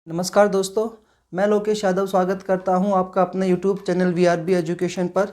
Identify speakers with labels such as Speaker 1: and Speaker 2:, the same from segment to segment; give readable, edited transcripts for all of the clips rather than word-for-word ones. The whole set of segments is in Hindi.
Speaker 1: नमस्कार दोस्तों, मैं लोकेश यादव स्वागत करता हूं आपका अपने यूट्यूब चैनल वीआरबी एजुकेशन पर।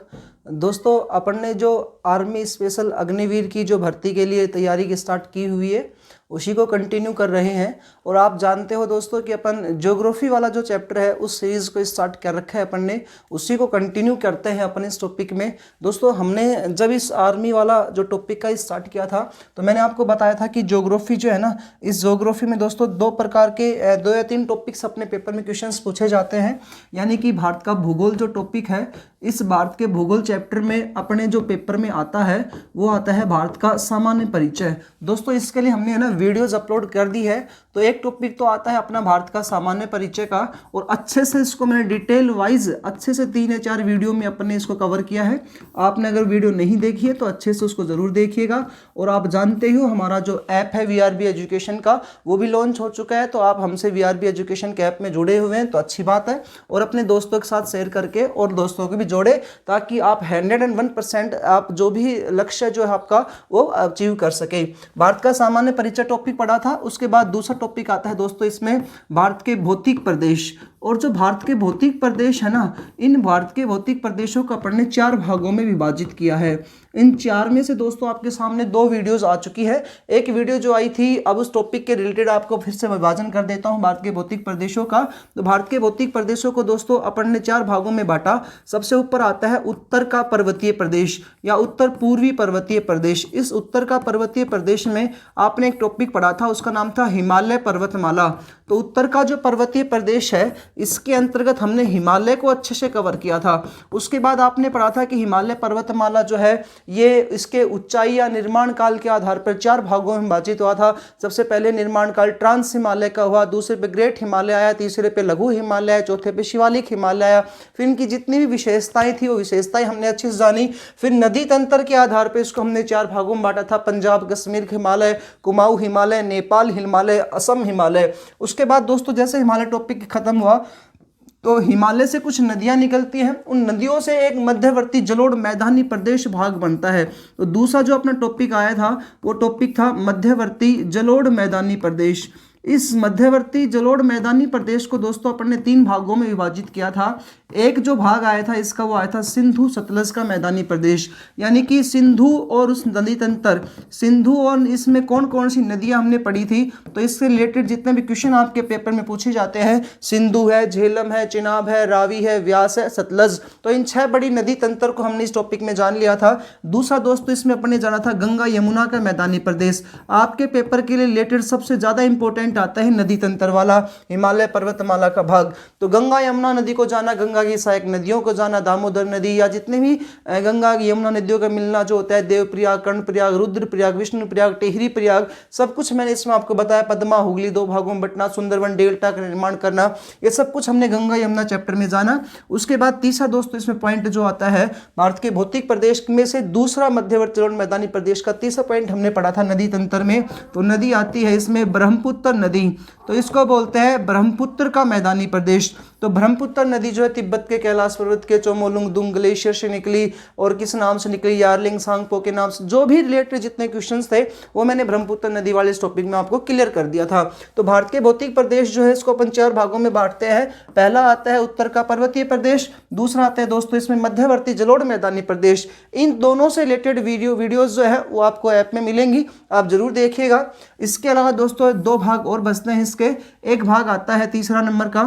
Speaker 1: दोस्तों, अपन ने जो आर्मी स्पेशल अग्निवीर की जो भर्ती के लिए तैयारी स्टार्ट की हुई है उसी को कंटिन्यू कर रहे हैं। और आप जानते हो दोस्तों कि अपन ज्योग्राफी वाला जो चैप्टर है उस सीरीज़ को स्टार्ट कर रखा है अपन ने, उसी को कंटिन्यू करते हैं अपन इस टॉपिक में। दोस्तों, हमने जब इस आर्मी वाला जो टॉपिक का स्टार्ट किया था तो मैंने आपको बताया था कि ज्योग्राफी जो है ना, इस ज्योग्राफी में दोस्तों दो प्रकार के 2 या 3 टॉपिक्स अपने पेपर में क्वेश्चंस पूछे जाते हैं। यानी कि भारत का भूगोल जो टॉपिक है, इस भारत के भूगोल चैप्टर में अपने जो पेपर में आता है वो आता है भारत का सामान्य परिचय। दोस्तों, इसके लिए हमने है ना वीडियोस अपलोड कर दी है। तो एक टॉपिक तो आता है अपना भारत का सामान्य परिचय का, और अच्छे से इसको मैंने डिटेल वाइज अच्छे से 3 या 4 वीडियो में अपने इसको कवर किया है। आपने अगर वीडियो नहीं देखी है तो अच्छे से उसको जरूर देखिएगा। और आप जानते हो हमारा जो ऐप है वीआरबी एजुकेशन का, वो भी लॉन्च हो चुका है। तो आप हमसे वीआरबी एजुकेशन के ऐप में जुड़े हुए हैं तो अच्छी बात है, और अपने दोस्तों के साथ शेयर करके और दोस्तों को भी जोड़े, ताकि आप 101% आप जो भी लक्ष्य जो है आपका वो अचीव कर सके। भारत का सामान्य परिचय टॉपिक पढ़ा था, उसके बाद दूसरा टॉपिक आता है दोस्तों इसमें भारत के भौतिक प्रदेश। और जो भारत के भौतिक प्रदेश है ना, इन भारत के भौतिक प्रदेशों को अपन ने 4 भागों में विभाजित किया है। इन 4 में से दोस्तों आपके सामने 2 वीडियोस आ चुकी है। एक वीडियो जो आई थी, अब उस टॉपिक के रिलेटेड आपको फिर से विभाजन कर देता हूं भारत के भौतिक प्रदेशों का। तो भारत के भौतिक प्रदेशों को दोस्तों अपन ने 4 भागों में बांटा। सबसे ऊपर आता है उत्तर का पर्वतीय प्रदेश या उत्तर पूर्वी पर्वतीय प्रदेश। इस उत्तर का पर्वतीय प्रदेश में आपने एक टॉपिक पढ़ा था, उसका नाम था हिमालय पर्वतमाला। तो उत्तर का जो पर्वतीय प्रदेश है, इसके अंतर्गत हमने हिमालय को अच्छे से कवर किया था। उसके बाद आपने पढ़ा था कि हिमालय पर्वतमाला जो है ये इसके ऊंचाई या निर्माण काल के आधार पर 4 भागों में विभाजित हुआ था। सबसे पहले निर्माण काल ट्रांस हिमालय का हुआ, दूसरे पे ग्रेट हिमालय आया, तीसरे पे लघु हिमालय आया, चौथे पे शिवालिक हिमालय आया। फिर इनकी जितनी भी विशेषताएं थी वो विशेषताएं हमने अच्छे से जानी। फिर नदी तंत्र के आधार पर इसको हमने 4 भागों में बांटा था, पंजाब कश्मीर हिमालय, कुमाऊं हिमालय, नेपाल हिमालय, असम हिमालय। उसके बाद दोस्तों जैसे हिमालय टॉपिक खत्म हुआ तो हिमालय से कुछ नदियां निकलती हैं, उन नदियों से एक मध्यवर्ती जलोढ़ मैदानी प्रदेश भाग बनता है। तो दूसरा जो अपना टॉपिक आया था वो टॉपिक था मध्यवर्ती जलोढ़ मैदानी प्रदेश। इस मध्यवर्ती जलोढ़ मैदानी प्रदेश को दोस्तों अपन ने 3 भागों में विभाजित किया था। एक जो भाग आया था इसका वो आया था सिंधु सतलज का मैदानी प्रदेश। यानी कि सिंधु और उस नदी तंत्र, सिंधु और इसमें कौन कौन सी नदियां हमने पढ़ी थी, तो इससे रिलेटेड जितने भी क्वेश्चन आपके पेपर में पूछे जाते हैं, सिंधु है, झेलम है, चिनाब है, रावी है, व्यास है, सतलज। तो इन 6 बड़ी नदी तंत्र को हमने इस टॉपिक में जान लिया था। दूसरा दोस्तों इसमें अपन ने जाना था गंगा यमुना का मैदानी प्रदेश। आपके पेपर के लिए रिलेटेड सबसे ज्यादा इंपॉर्टेंट आता है नदी तंत्र वाला हिमालय पर्वतमाला का भाग। तो गंगा यमुना नदी को जाना, गंगा की सहायक नदियों को जाना, दामोदर नदी या जितने भी गंगा की यमुना नदियों का मिलना जो होता है, देवप्रयाग, कर्णप्रयाग, रुद्रप्रयाग, विष्णुप्रयाग, टेहरी प्रयाग, सब कुछ मैंने इसमें आपको बताया। पद्मा, हुगली 2 भागों में बंटना, सुंदरवन डेल्टा का निर्माण करना, ये सब कुछ हमने गंगा यमुना चैप्टर में जाना। उसके बाद तीसरा दोस्तों इसमें पॉइंट जो आता है भारत के भौतिक प्रदेश में से दूसरा मध्यवर्ती जलोढ़ मैदानी प्रदेश का तीसरा पॉइंट हमने पढ़ा था नदी तंत्र में। तो नदी आती है इसमें ब्रह्मपुत्र नदी, तो इसको बोलते हैं ब्रह्मपुत्र का मैदानी प्रदेश। तो ब्रह्मपुत्र नदी जो है तिब्बत के कैलाश पर्वत के चोमोलुंगदुंग ग्लेशियर से निकली, और किस नाम से निकली, यारलिंग सांगपो के नाम से। जो भी रिलेटेड जितने क्वेश्चंस थे वो मैंने ब्रह्मपुत्र नदी वाले इस टॉपिक में आपको क्लियर कर दिया था। तो भारत के भौतिक प्रदेश जो है इसको अपन 4 भागों में बांटते हैं। पहला आता है उत्तर का पर्वतीय प्रदेश, दूसरा आता है दोस्तों इसमें मध्यवर्ती जलोढ़ मैदानी प्रदेश। इन दोनों से रिलेटेड वीडियोस जो है वो आपको ऐप में मिलेंगी, आप जरूर देखिएगा। इसके अलावा दोस्तों 2 भाग और बचते हैं इसके। एक भाग आता है तीसरा नंबर का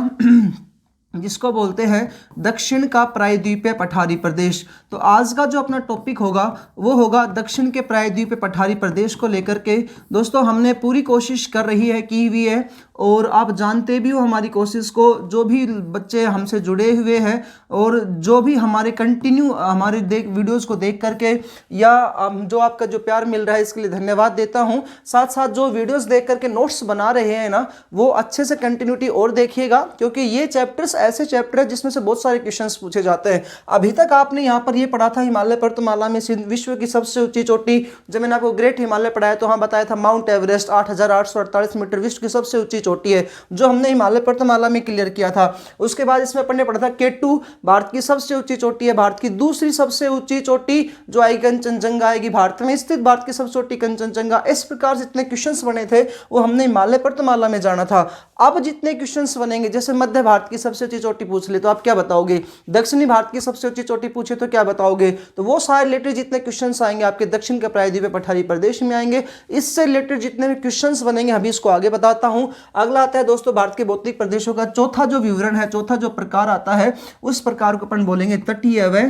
Speaker 1: जिसको बोलते हैं दक्षिण का प्रायद्वीपीय पठारी प्रदेश। तो आज का जो अपना टॉपिक होगा वो होगा दक्षिण के प्रायद्वीपीय पठारी प्रदेश को लेकर के। दोस्तों हमने पूरी कोशिश कर रही है की हुई है, और आप जानते भी हो हमारी कोशिश को। जो भी बच्चे हमसे जुड़े हुए हैं और जो भी हमारे कंटिन्यू हमारे वीडियोस को देख करके या जो आपका जो प्यार मिल रहा है इसके लिए धन्यवाद देता हूं। साथ साथ जो वीडियोस देख करके नोट्स बना रहे हैं ना, वो अच्छे से कंटिन्यूटी और देखिएगा, क्योंकि ये चैप्टर्स ऐसे चैप्टर है जिसमें से बहुत सारे क्वेश्चंस पूछे जाते हैं। अभी तक आपने यहाँ पर ये पढ़ा था हिमालय पर्वतमाला में विश्व की सबसे ऊंची चोटी, जब मैंने आपको ग्रेट हिमालय पढ़ाया तो हाँ बताया था माउंट एवरेस्ट 8,848 मीटर विश्व की सबसे ऊंची चोटी है, जो हमने हिमालय पर्वतमाला में क्लियर किया था। उसके बाद इसमें अपन ने पढ़ा था K2 भारत की सबसे ऊंची चोटी है, भारत की दूसरी सबसे ऊंची चोटी जो आएगी कंचनजंगा आएगी, भारत में स्थित भारत की सबसे ऊंची कंचनजंगा। इस प्रकार से जितने क्वेश्चंस बने थे वो हमने हिमालय पर्वतमाला में जाना था। अब जितने क्वेश्चंस बनेंगे, जैसे मध्य भारत की सबसे ऊंची चोटी पूछ ले तो आप क्या बताओगे, दक्षिणी भारत की सबसे ऊंची चोटी पूछे तो क्या बताओगे, तो वो सारे रिलेटेड जितने क्वेश्चंस आएंगे आपके दक्षिण के प्रायद्वीपीय पठारी प्रदेश में आएंगे। इससे रिलेटेड जितने भी क्वेश्चंस बनेंगे अभी इसको आगे बताता हूं। अगला आता है दोस्तों भारत के भौतिक प्रदेशों का चौथा जो विवरण है, चौथा जो प्रकार आता है उस प्रकार को अपन बोलेंगे तटीय व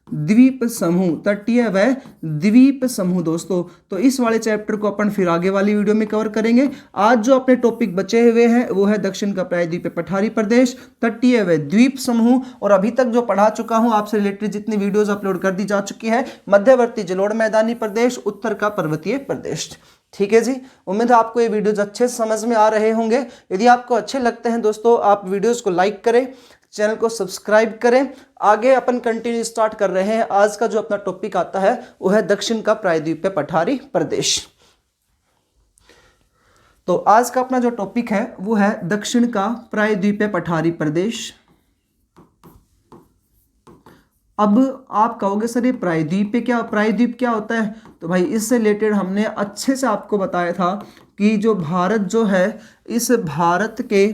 Speaker 1: द्वीप समूह, तटीय व द्वीप समूह दोस्तों। तो इस वाले चैप्टर को अपन फिर आगे वाली वीडियो में कवर करेंगे। आज जो अपने टॉपिक बचे हुए हैं वो है दक्षिण का प्रायद्वीपीय पठारी प्रदेश, तटीय व द्वीप समूह, और अभी तक जो पढ़ा चुका हूं आपसे रिलेटेड जितनी वीडियोस अपलोड कर दी जा चुकी है, मध्यवर्ती जलोढ़ मैदानी प्रदेश, उत्तर का पर्वतीय प्रदेश। ठीक है जी, उम्मीद है आपको ये वीडियोस अच्छे से समझ में आ रहे होंगे। यदि आपको अच्छे लगते हैं दोस्तों आप वीडियोस को लाइक करें, चैनल को सब्सक्राइब करें। आगे अपन कंटिन्यू स्टार्ट कर रहे हैं। आज का जो अपना टॉपिक आता है वो है दक्षिण का प्रायद्वीपीय पठारी प्रदेश। तो आज का अपना जो टॉपिक है वो है दक्षिण का प्रायद्वीपीय पठारी प्रदेश। अब आप कहोगे सर ये प्रायद्वीप क्या होता है, तो भाई इससे रिलेटेड हमने अच्छे से आपको बताया था कि जो भारत जो है, इस भारत के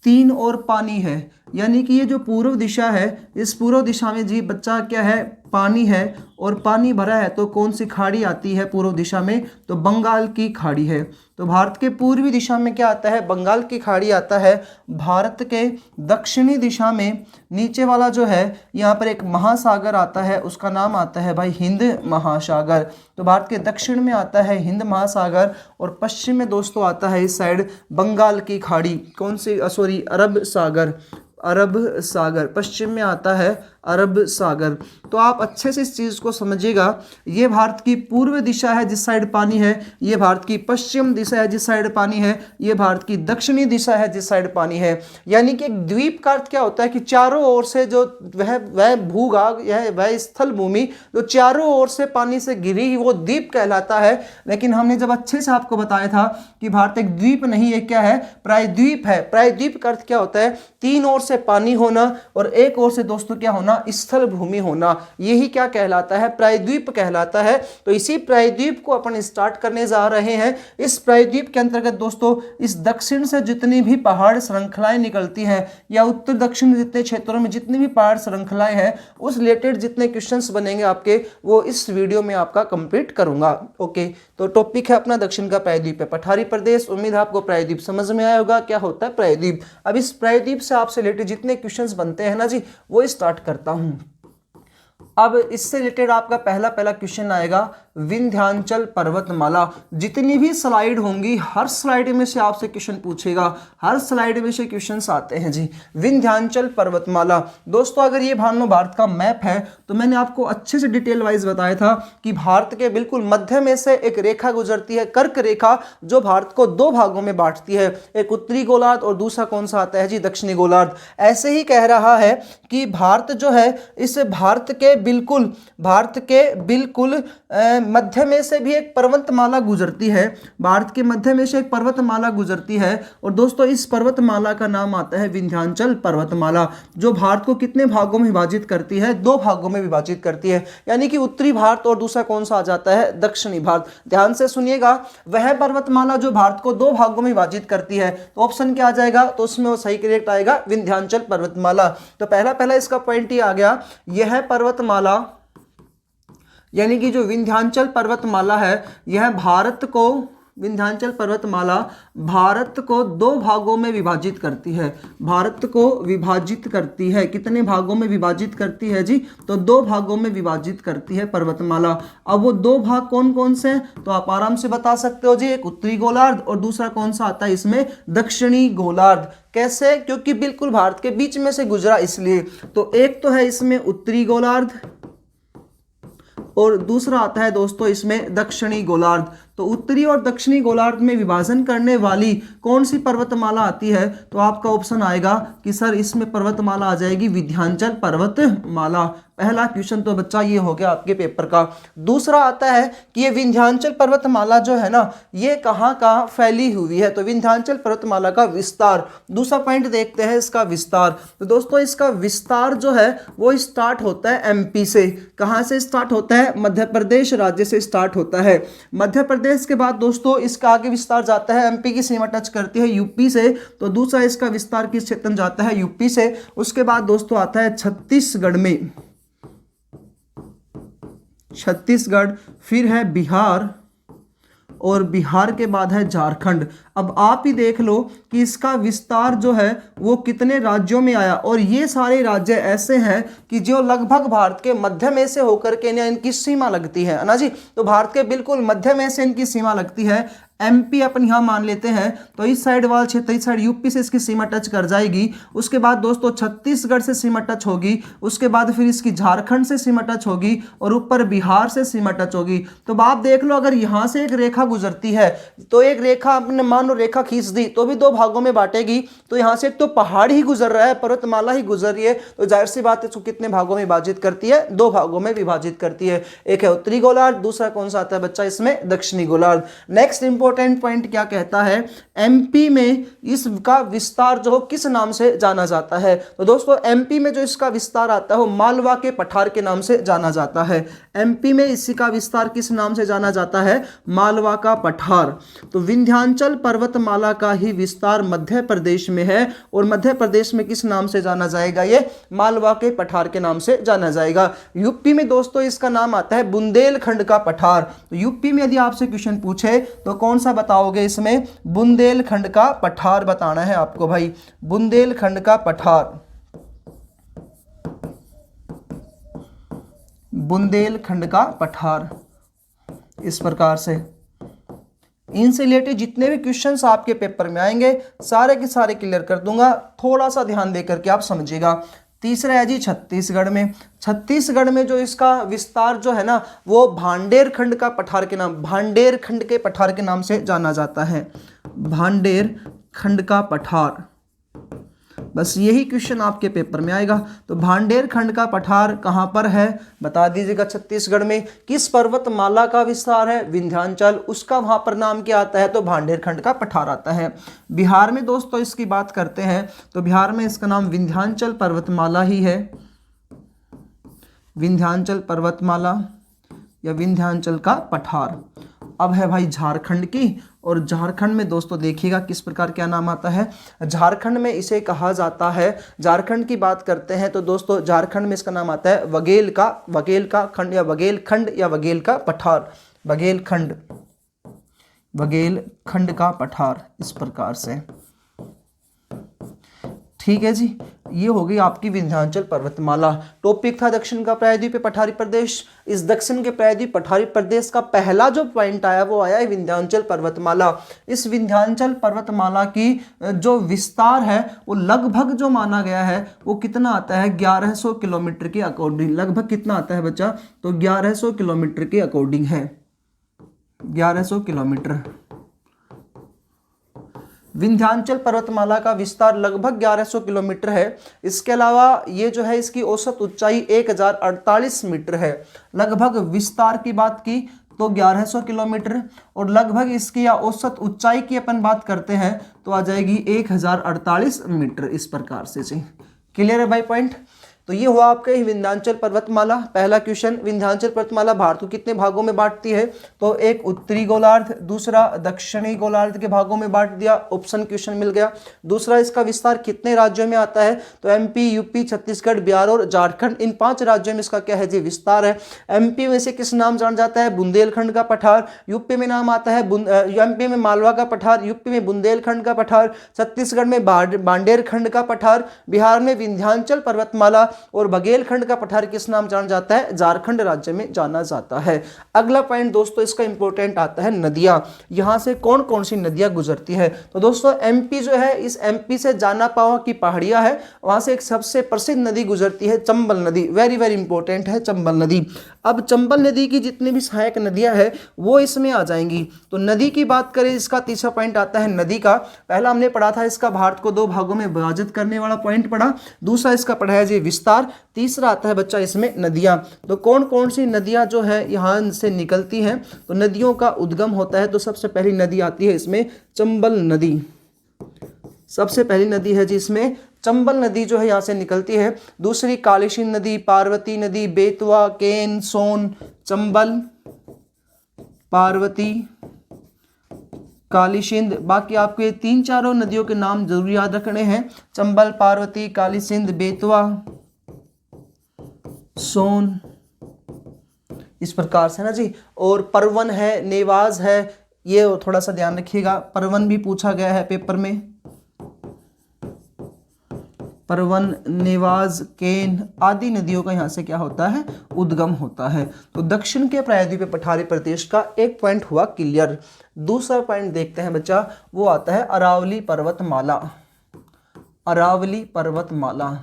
Speaker 1: 3 ओर पानी है, यानी कि ये जो पूर्व दिशा है, इस पूर्व दिशा में जी बच्चा क्या है, पानी है, और पानी भरा है तो कौन सी खाड़ी आती है पूर्व दिशा में, तो बंगाल की खाड़ी है। तो भारत के पूर्वी दिशा में क्या आता है, बंगाल की खाड़ी आता है। भारत के दक्षिणी दिशा में नीचे वाला जो है यहाँ पर एक महासागर आता है, उसका नाम आता है भाई हिंद महासागर। तो भारत के दक्षिण में आता है हिंद महासागर, और पश्चिम में दोस्तों आता है इस साइड बंगाल की खाड़ी, कौन सी अरब सागर, अरब सागर पश्चिम में आता है अरब सागर। तो आप अच्छे से इस चीज़ को समझिएगा, ये भारत की पूर्व दिशा है जिस साइड पानी है, ये भारत की पश्चिम दिशा है जिस साइड पानी है, ये भारत की दक्षिणी दिशा है जिस साइड पानी है। यानी कि एक द्वीप का अर्थ क्या होता है कि चारों ओर से जो वह भूभाग वह स्थल भूमि जो चारों ओर से पानी से घिरी वो द्वीप कहलाता है। लेकिन हमने जब अच्छे से आपको बताया था कि भारत एक द्वीप नहीं है, क्या है, प्रायद्वीप है। प्रायद्वीप का अर्थ क्या होता है, 3 ओर से पानी होना और एक ओर से दोस्तों क्या होना, स्थल भूमि होना, यही क्या कहलाता है, प्रायद्वीप कहलाता है। तो इसी प्रायद्वीप को अपन स्टार्ट करने जा रहे हैं। इस प्रायद्वीप के अंतर्गत दोस्तों इस दक्षिण से जितनी भी पहाड़ श्रृंखलाएं निकलती हैं, या उत्तर दक्षिण जितने क्षेत्रों में जितनी भी पहाड़ श्रृंखलाएं हैं, उस रिलेटेड जितने क्वेश्चंस बनेंगे आपके वो इस वीडियो में आपका कंप्लीट करूंगा। ओके, तो टॉपिक है अपना दक्षिण का प्रायद्वीपीय पठारी प्रदेश। उम्मीद है आपको प्रायद्वीप समझ में आया होगा, क्या होता है प्रायद्वीप। अब इस प्रायद्वीप से आपसे रिलेटेड जितने क्वेश्चंस बनते हैं ना जी, वो स्टार्ट करता हूं। अब इससे रिलेटेड आपका पहला क्वेश्चन आएगा विंध्याचल पर्वतमाला। जितनी भी स्लाइड होंगी हर स्लाइड में से आपसे क्वेश्चन पूछेगा, हर स्लाइड में से क्वेश्चंस आते हैं जी। विंध्याचल पर्वतमाला दोस्तों, अगर ये मान लो भारत का मैप है तो मैंने आपको अच्छे से डिटेल वाइज बताया था कि भारत के बिल्कुल मध्य में से एक रेखा गुजरती है, कर्क रेखा, जो भारत को 2 भागों में बांटती है, एक उत्तरी गोलार्ध और दूसरा कौन सा आता है जी, दक्षिणी गोलार्ध। ऐसे ही कह रहा है कि भारत जो है, इस भारत के बिल्कुल मध्य में से भी एक पर्वतमाला गुजरती है, भारत के मध्य में से एक पर्वतमाला गुजरती है। और दोस्तों इस पर्वतमाला का नाम आता है विंध्याचल पर्वतमाला, जो भारत को कितने भागों में विभाजित करती है, 2 भागों में विभाजित करती है। यानी कि उत्तरी भारत और दूसरा कौन सा आ जाता है, दक्षिणी भारत। ध्यान से सुनिएगा, वह पर्वतमाला जो भारत को 2 भागों में विभाजित करती है, तो ऑप्शन क्या आ जाएगा, तो उसमें वो सही करेक्ट आएगा विंध्याचल पर्वतमाला। तो पहला इसका पॉइंट ही आ गया, यह पर्वतमाला यानी कि जो विंध्याचल पर्वतमाला है, यह विंध्याचल पर्वतमाला भारत को 2 भागों में विभाजित करती है, भारत को विभाजित करती है। कितने भागों में विभाजित करती है जी, तो 2 भागों में विभाजित करती है पर्वतमाला। अब वो 2 भाग कौन कौन से हैं, तो आप आराम से बता सकते हो जी, एक उत्तरी गोलार्ध और दूसरा कौन सा आता है इसमें, दक्षिणी गोलार्ध। कैसे, क्योंकि बिल्कुल भारत के बीच में से गुजरा इसलिए। तो एक तो है इसमें उत्तरी गोलार्ध और दूसरा आता है दोस्तों इसमें दक्षिणी गोलार्ध। तो उत्तरी और दक्षिणी गोलार्ध में विभाजन करने वाली कौन सी पर्वतमाला आती है? तो आपका ऑप्शन आएगा कि सर इसमें पर्वतमाला आ जाएगी विंध्याचल पर्वतमाला। पहला क्वेश्चन तो बच्चा ये हो गया आपके पेपर का। दूसरा आता है कि ये विंध्याचल पर्वतमाला जो है ना, ये कहाँ कहाँ फैली हुई है? तो विंध्याचल पर्वतमाला का विस्तार, दूसरा पॉइंट देखते हैं इसका विस्तार। तो दोस्तों इसका विस्तार जो है वो स्टार्ट होता है एमपी से। कहाँ से स्टार्ट होता है? मध्य प्रदेश राज्य से स्टार्ट होता है। मध्य प्रदेश के बाद दोस्तों इसका आगे विस्तार जाता है, एमपी की सीमा टच करती है यूपी से, तो दूसरा इसका विस्तार किस क्षेत्र में जाता है? यूपी से। उसके बाद दोस्तों आता है छत्तीसगढ़ में, छत्तीसगढ़, फिर है बिहार, और बिहार के बाद है झारखंड। अब आप ही देख लो कि इसका विस्तार जो है वो कितने राज्यों में आया, और ये सारे राज्य ऐसे हैं कि जो लगभग भारत के मध्य में से होकर के इनकी सीमा लगती है ना जी। तो भारत के बिल्कुल मध्य में से इनकी सीमा लगती है। एमपी अपन यहाँ मान लेते हैं, तो इस साइड वाला क्षेत्र, इस साइड यूपी से इसकी सीमा टच कर जाएगी। उसके बाद दोस्तों छत्तीसगढ़ से सीमा टच होगी, उसके बाद फिर इसकी झारखंड से सीमा टच होगी, और ऊपर बिहार से सीमा टच होगी। तो आप देख लो, अगर यहाँ से एक रेखा गुजरती है, तो एक रेखा आपने मान लो रेखा खींच दी तो भी दो भागों में बांटेगी। तो यहाँ से तो पहाड़ ही गुजर रहा है, पर्वतमाला ही गुजर रही है, तो जाहिर सी बात है इसको कितने भागों में विभाजित करती है? दो भागों में विभाजित करती है। एक है उत्तरी गोलार्ध, दूसरा कौन सा आता है बच्चा इसमें? दक्षिणी गोलार्ध। नेक्स्ट इंपॉर्टेंट पॉइंट क्या कहता है? एमपी में इसका विस्तार जो किस नाम से जाना जाता है? तो दोस्तों एमपी में जो इसका विस्तार आता है वो मालवा के पठार के नाम से जाना जाता है। एमपी में इसका विस्तार किस नाम से जाना जाता है? मालवा का पठार। तो विंध्याचल पर्वतमाला का ही विस्तार मध्य प्रदेश में है, और मध्य प्रदेश में किस नाम से जाना जाएगा? ये मालवा के पठार के नाम से जाना जाएगा। यूपी में दोस्तों इसका नाम आता है बुंदेलखंड का पठार। तो यूपी में यदि आपसे क्वेश्चन पूछे तो कौन सा बताओगे इसमें? बुंदेलखंड का पठार बताना है आपको भाई, बुंदेलखंड का पठार, बुंदेलखंड का पठार। इस प्रकार से इनसे रिलेटेड जितने भी क्वेश्चंस आपके पेपर में आएंगे सारे के सारे क्लियर कर दूंगा, थोड़ा सा ध्यान देकर के आप समझिएगा। तीसरा है जी छत्तीसगढ़ में। छत्तीसगढ़ में जो इसका विस्तार जो है ना वो भांडेर खंड का पठार के नाम, भांडेर खंड के पठार के नाम से जाना जाता है, भांडेर खंड का पठार। बस यही क्वेश्चन आपके पेपर में आएगा। तो भांडेर खंड का पठार कहाँ पर है बता दीजिएगा? छत्तीसगढ़ में। किस पर्वतमाला का विस्तार है? विंध्याचल। उसका वहां पर नाम क्या आता है? तो भांडेर खंड का पठार आता है। बिहार में दोस्तों इसकी बात करते हैं तो बिहार में इसका नाम विंध्याचल पर्वतमाला ही है, विंध्याचल पर्वतमाला या विंध्याचल का पठार। अब है भाई झारखंड की, और झारखंड में दोस्तों देखिएगा किस प्रकार क्या नाम आता है। झारखंड में इसे कहा जाता है, झारखंड की बात करते हैं तो दोस्तों झारखंड में इसका नाम आता है वगेल का खंड या वगेल का पठार, वगेल खंड का पठार। इस प्रकार से ठीक है जी, ये हो गई आपकी विंध्याचल पर्वतमाला। टॉपिक था दक्षिण का प्रायद्वीपीय पठारी प्रदेश। इस दक्षिण के प्रायद्वीपीय पठारी प्रदेश का पहला जो पॉइंट आया वो आया है विंध्याचल पर्वतमाला। इस विंध्याचल पर्वतमाला की जो विस्तार है वो लगभग जो माना गया है वो कितना आता है? 1100 किलोमीटर के अकॉर्डिंग। लगभग कितना आता है बच्चा? तो 1100 किलोमीटर के अकॉर्डिंग है, 1100 किलोमीटर। विंध्याचल पर्वतमाला का विस्तार लगभग 1100 किलोमीटर है। इसके अलावा ये जो है इसकी औसत ऊंचाई 1048 मीटर है। लगभग विस्तार की बात की तो 1100 किलोमीटर, और लगभग इसकी या औसत ऊंचाई की अपन बात करते हैं तो आ जाएगी 1048 मीटर। इस प्रकार से जी, क्लियर है भाई पॉइंट? तो ये हुआ आपका विंध्याचल पर्वतमाला। पहला क्वेश्चन, विंध्याचल पर्वतमाला भारत को कितने भागों में बांटती है? तो एक उत्तरी गोलार्ध, दूसरा दक्षिणी गोलार्ध के भागों में बांट दिया, ऑप्शन क्वेश्चन मिल गया। दूसरा, इसका विस्तार कितने राज्यों में आता है? तो एमपी, यूपी, छत्तीसगढ़, बिहार और झारखंड, इन 5 राज्यों में इसका क्या है जी? विस्तार है। एमपी में से किस नाम जाना जाता है? बुंदेलखंड का पठार। यूपी में नाम आता है एमपी में मालवा का पठार, यूपी में बुंदेलखंड का पठार, छत्तीसगढ़ में बांडेर खंड का पठार, बिहार में विंध्याचल पर्वतमाला, और बघेलखंड का पठार किस नाम जाना जाता है? झारखंड राज्य में जाना जाता है। अगला पॉइंट दोस्तों इसका इंपॉर्टेंट आता है नदियां। यहां से कौन कौन सी नदियां गुजरती है? तो दोस्तों एमपी जो है, इस एमपी से जाना पावा की पहाड़ियां है, वहां से एक सबसे प्रसिद्ध नदी गुजरती है चंबल नदी। वेरी वेरी इंपॉर्टेंट है चंबल नदी। अब चंबल नदी की जितनी भी सहायक नदियां हैं वो इसमें आ जाएंगी। तो नदी की बात करें, इसका तीसरा पॉइंट आता है नदी का। पहला हमने पढ़ा था इसका भारत को दो भागों में विभाजित करने वाला पॉइंट पढ़ा, दूसरा इसका पढ़ा है जी विस्तार, तीसरा आता है बच्चा इसमें नदियां। तो कौन कौन सी नदियां जो है यहाँ से निकलती हैं? तो नदियों का उद्गम होता है, तो सबसे पहली नदी आती है इसमें चंबल नदी। सबसे पहली नदी है जी इसमें चंबल नदी जो है यहाँ से निकलती है। दूसरी कालीसिंध नदी, पार्वती नदी, बेतवा, केन, सोन, चंबल, पार्वती, कालीसिंध। बाकी आपको ये तीन चारों नदियों के नाम जरूर याद रखने हैं, चंबल, पार्वती, कालीसिंध, बेतवा, सोन, इस प्रकार से ना जी। और परवन है, नेवाज है, ये थोड़ा सा ध्यान रखिएगा, परवन भी पूछा गया है पेपर में। परवन, नेवाज, केन आदि नदियों का यहाँ से क्या होता है? उद्गम होता है। तो दक्षिण के प्रायद्वीपीय पठारी प्रदेश का एक पॉइंट हुआ क्लियर। दूसरा पॉइंट देखते हैं बच्चा, वो आता है अरावली पर्वतमाला। अरावली पर्वतमाला।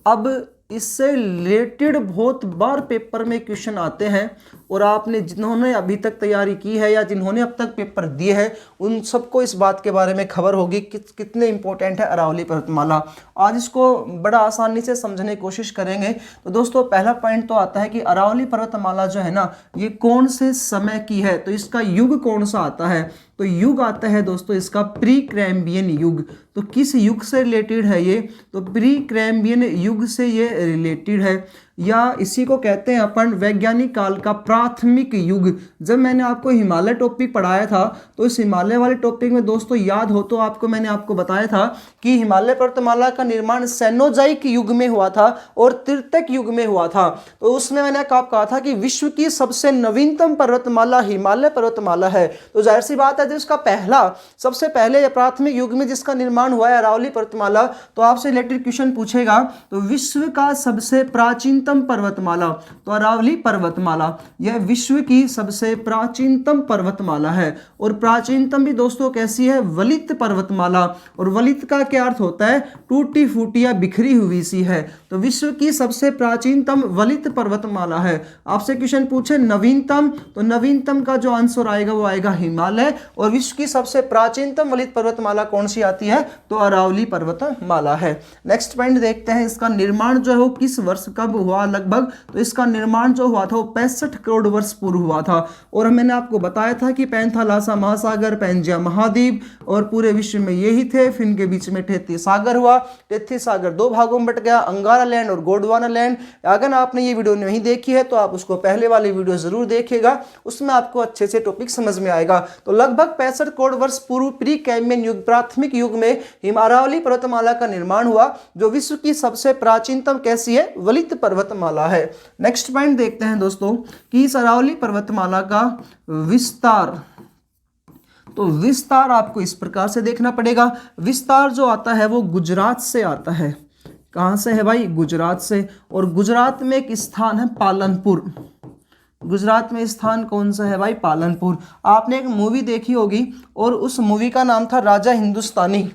Speaker 1: अब इससे रिलेटेड बहुत बार पेपर में क्वेश्चन आते हैं, और आपने जिन्होंने अभी तक तैयारी की है या जिन्होंने अब तक पेपर दिए हैं उन सबको इस बात के बारे में खबर होगी कि कितने इंपॉर्टेंट है अरावली पर्वतमाला। आज इसको बड़ा आसानी से समझने की कोशिश करेंगे। तो दोस्तों पहला पॉइंट तो आता है कि अरावली पर्वतमाला जो है ना, ये कौन से समय की है? तो इसका युग कौन सा आता है? तो युग आता है दोस्तों इसका प्री कैम्ब्रियन युग। तो किस युग से रिलेटेड है ये? तो प्री कैम्ब्रियन युग से ये रिलेटेड है, या इसी को कहते हैं अपन वैज्ञानिक काल का प्राथमिक युग। जब मैंने आपको हिमालय टॉपिक पढ़ाया था तो इस हिमालय वाले टॉपिक में दोस्तों याद हो तो आपको मैंने आपको बताया था कि हिमालय पर्वतमाला का निर्माण सेनोजाइक युग में हुआ था और तृतीयक युग में हुआ था। तो उसमें मैंने आपको कहा था कि विश्व की सबसे नवीनतम पर्वतमाला हिमालय पर्वतमाला है। तो जाहिर सी बात है जो इसका पहला सबसे पहले प्राथमिक युग में जिसका निर्माण हुआ है अरावली पर्वतमाला, तो आपसे रिलेटेड क्वेश्चन पूछेगा तो विश्व का सबसे प्राचीनतम पर्वतमाला, तो अरावली पर्वतमाला यह विश्व की सबसे प्राचीनतम पर्वतमाला है। और प्राचीनतम भी दोस्तों कैसी है? वलित पर्वतमाला। और वलित का क्या अर्थ होता है? टूटी फूटी या बिखरी हुई सी है। तो विश्व की सबसे प्राचीनतम वलित पर्वतमाला है। आपसे क्वेश्चन पूछे नवीनतम, तो नवीनतम का जो आंसर आएगा वो आएगा हिमालय। और विश्व की सबसे प्राचीनतम वलित पर्वतमाला कौन सी आती है? तो अरावली पर्वतमाला है। नेक्स्ट पॉइंट देखते हैं, इसका निर्माण जो है वो किस वर्ष कब हुआ लगभग? तो इसका निर्माण जो हुआ था वो 65 करोड़ वर्ष पूर्व हुआ था। और मैंने आपको बताया था कि पैंथालासा महासागर, पैंजिया महाद्वीप और पूरे विश्व में यही थे। फिर इनके बीच में टेथी सागर हुआ। टेथी सागर दो भागों में बट गया, अंगारा लैंड और गोंडवाना लैंड। अगर आपने ये वीडियो नहीं देखी है तो आप उसको पहले वाली वीडियो जरूर देखिएगा, उसमें आपको अच्छे से टॉपिक समझ में आएगा। तो लगभग 65 करोड़ वर्ष पूर्व प्री कैम्ब्रियन युग प्राथमिक युग में अरावली पर्वतमाला का निर्माण हुआ, जो विश्व की सबसे प्राचीनतम कैसी है? वलित पर्वतमाला है। नेक्स्ट पॉइंट देखते हैं दोस्तों कि इस अरावली पर्वतमाला का विस्तार। तो विस्तार आपको इस प्रकार से देखना पड़ेगा। विस्तार जो आता है वो गुजरात से आता है। कहां से है भाई? गुजरात से। और गुजरात में एक स्थान है पालनपुर। गुजरात में स्थान कौन सा है भाई? पालनपुर। आपने एक मूवी देखी होगी और उस मूवी का नाम था राजा हिंदुस्तानी।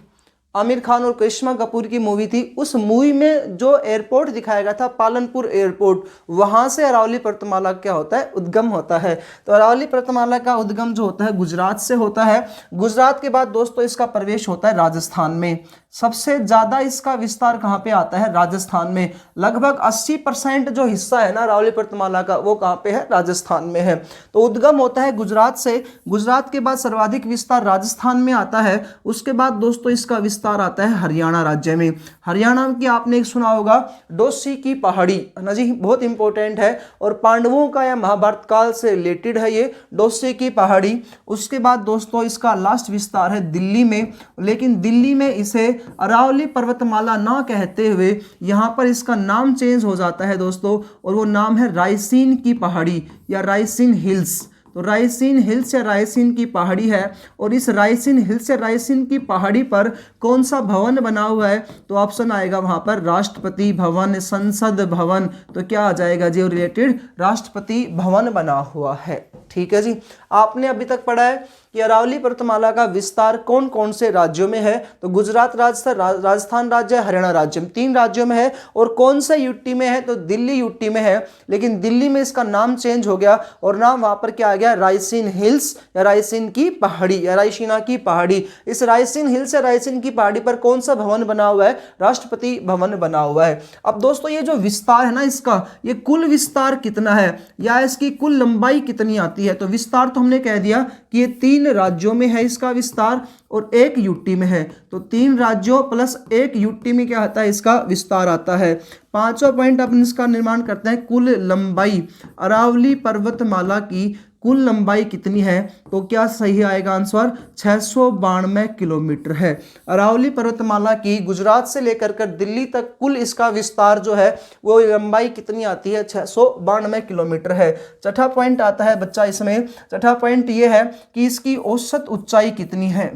Speaker 1: आमिर खान और करिश्मा कपूर की मूवी थी। उस मूवी में जो एयरपोर्ट दिखाया गया था पालनपुर एयरपोर्ट, वहां से अरावली पर्वतमाला क्या होता है? उद्गम होता है। तो अरावली पर्वतमाला का उद्गम जो होता है गुजरात से होता है। गुजरात के बाद दोस्तों इसका प्रवेश होता है राजस्थान में। सबसे ज्यादा इसका विस्तार कहाँ पे आता है? राजस्थान में। लगभग 80% जो हिस्सा है ना अरावली पर्वतमाला का वो कहाँ पे है? राजस्थान में है। तो उद्गम होता है गुजरात से। गुजरात के बाद सर्वाधिक विस्तार राजस्थान में आता है। उसके बाद दोस्तों इसका विस्तार आता है हरियाणा राज्य में। हरियाणा की आपने एक सुना होगा डोसी की पहाड़ी, है ना जी, बहुत इंपॉर्टेंट है और पांडवों का या महाभारत काल से रिलेटेड है ये डोसी की पहाड़ी। उसके बाद दोस्तों इसका लास्ट विस्तार है दिल्ली में, लेकिन दिल्ली में इसे अरावली पर्वतमाला ना कहते हुए यहां पर इसका नाम चेंज हो जाता है दोस्तों, और वो नाम है रायसीन की पहाड़ी या रायसीन हिल्स। तो रायसीन हिल्स या रायसीन की पहाड़ी है, और इस रायसीन हिल्स या रायसीन की पहाड़ी पर कौन सा भवन बना हुआ है? तो ऑप्शन आएगा वहां पर राष्ट्रपति भवन, संसद भवन। तो क्या आ जाएगा जी? रिलेटेड राष्ट्रपति भवन बना हुआ है। ठीक है जी। आपने अभी तक पढ़ा है कि अरावली पर्वतमाला का विस्तार कौन कौन से राज्यों में है? तो गुजरात राज्य, राजस्थान राज्य, हरियाणा राज्य, 3 राज्यों में है। और कौन से यूटी में है? तो दिल्ली यूटी में है। लेकिन दिल्ली में इसका नाम चेंज हो गया और नाम वहां पर क्या आ गया? रायसीन हिल्स या रायसीन की पहाड़ी या रायसीना की पहाड़ी। इस रायसीन हिल्स या रायसीन की पहाड़ी पर कौन सा भवन बना हुआ है? राष्ट्रपति भवन बना हुआ है। अब दोस्तों ये जो विस्तार है ना इसका, ये कुल विस्तार कितना है या इसकी कुल लंबाई कितनी आती है? तो विस्तार तो हमने कह दिया कि ये 3 राज्यों में है इसका विस्तार और 1 यूटी में है। तो 3 राज्यों प्लस 1 यूटी में क्या आता है? इसका विस्तार आता है। 5वां पॉइंट अपन इसका निर्माण करते हैं, कुल लंबाई। अरावली पर्वतमाला की कुल लंबाई कितनी है? तो क्या सही आएगा आंसर? 692 किलोमीटर है। अरावली पर्वतमाला की गुजरात से लेकर कर दिल्ली तक कुल इसका विस्तार जो है वो लंबाई कितनी आती है? 692 किलोमीटर है। छठा पॉइंट आता है बच्चा इसमें, छठा पॉइंट ये है कि इसकी औसत ऊंचाई कितनी है?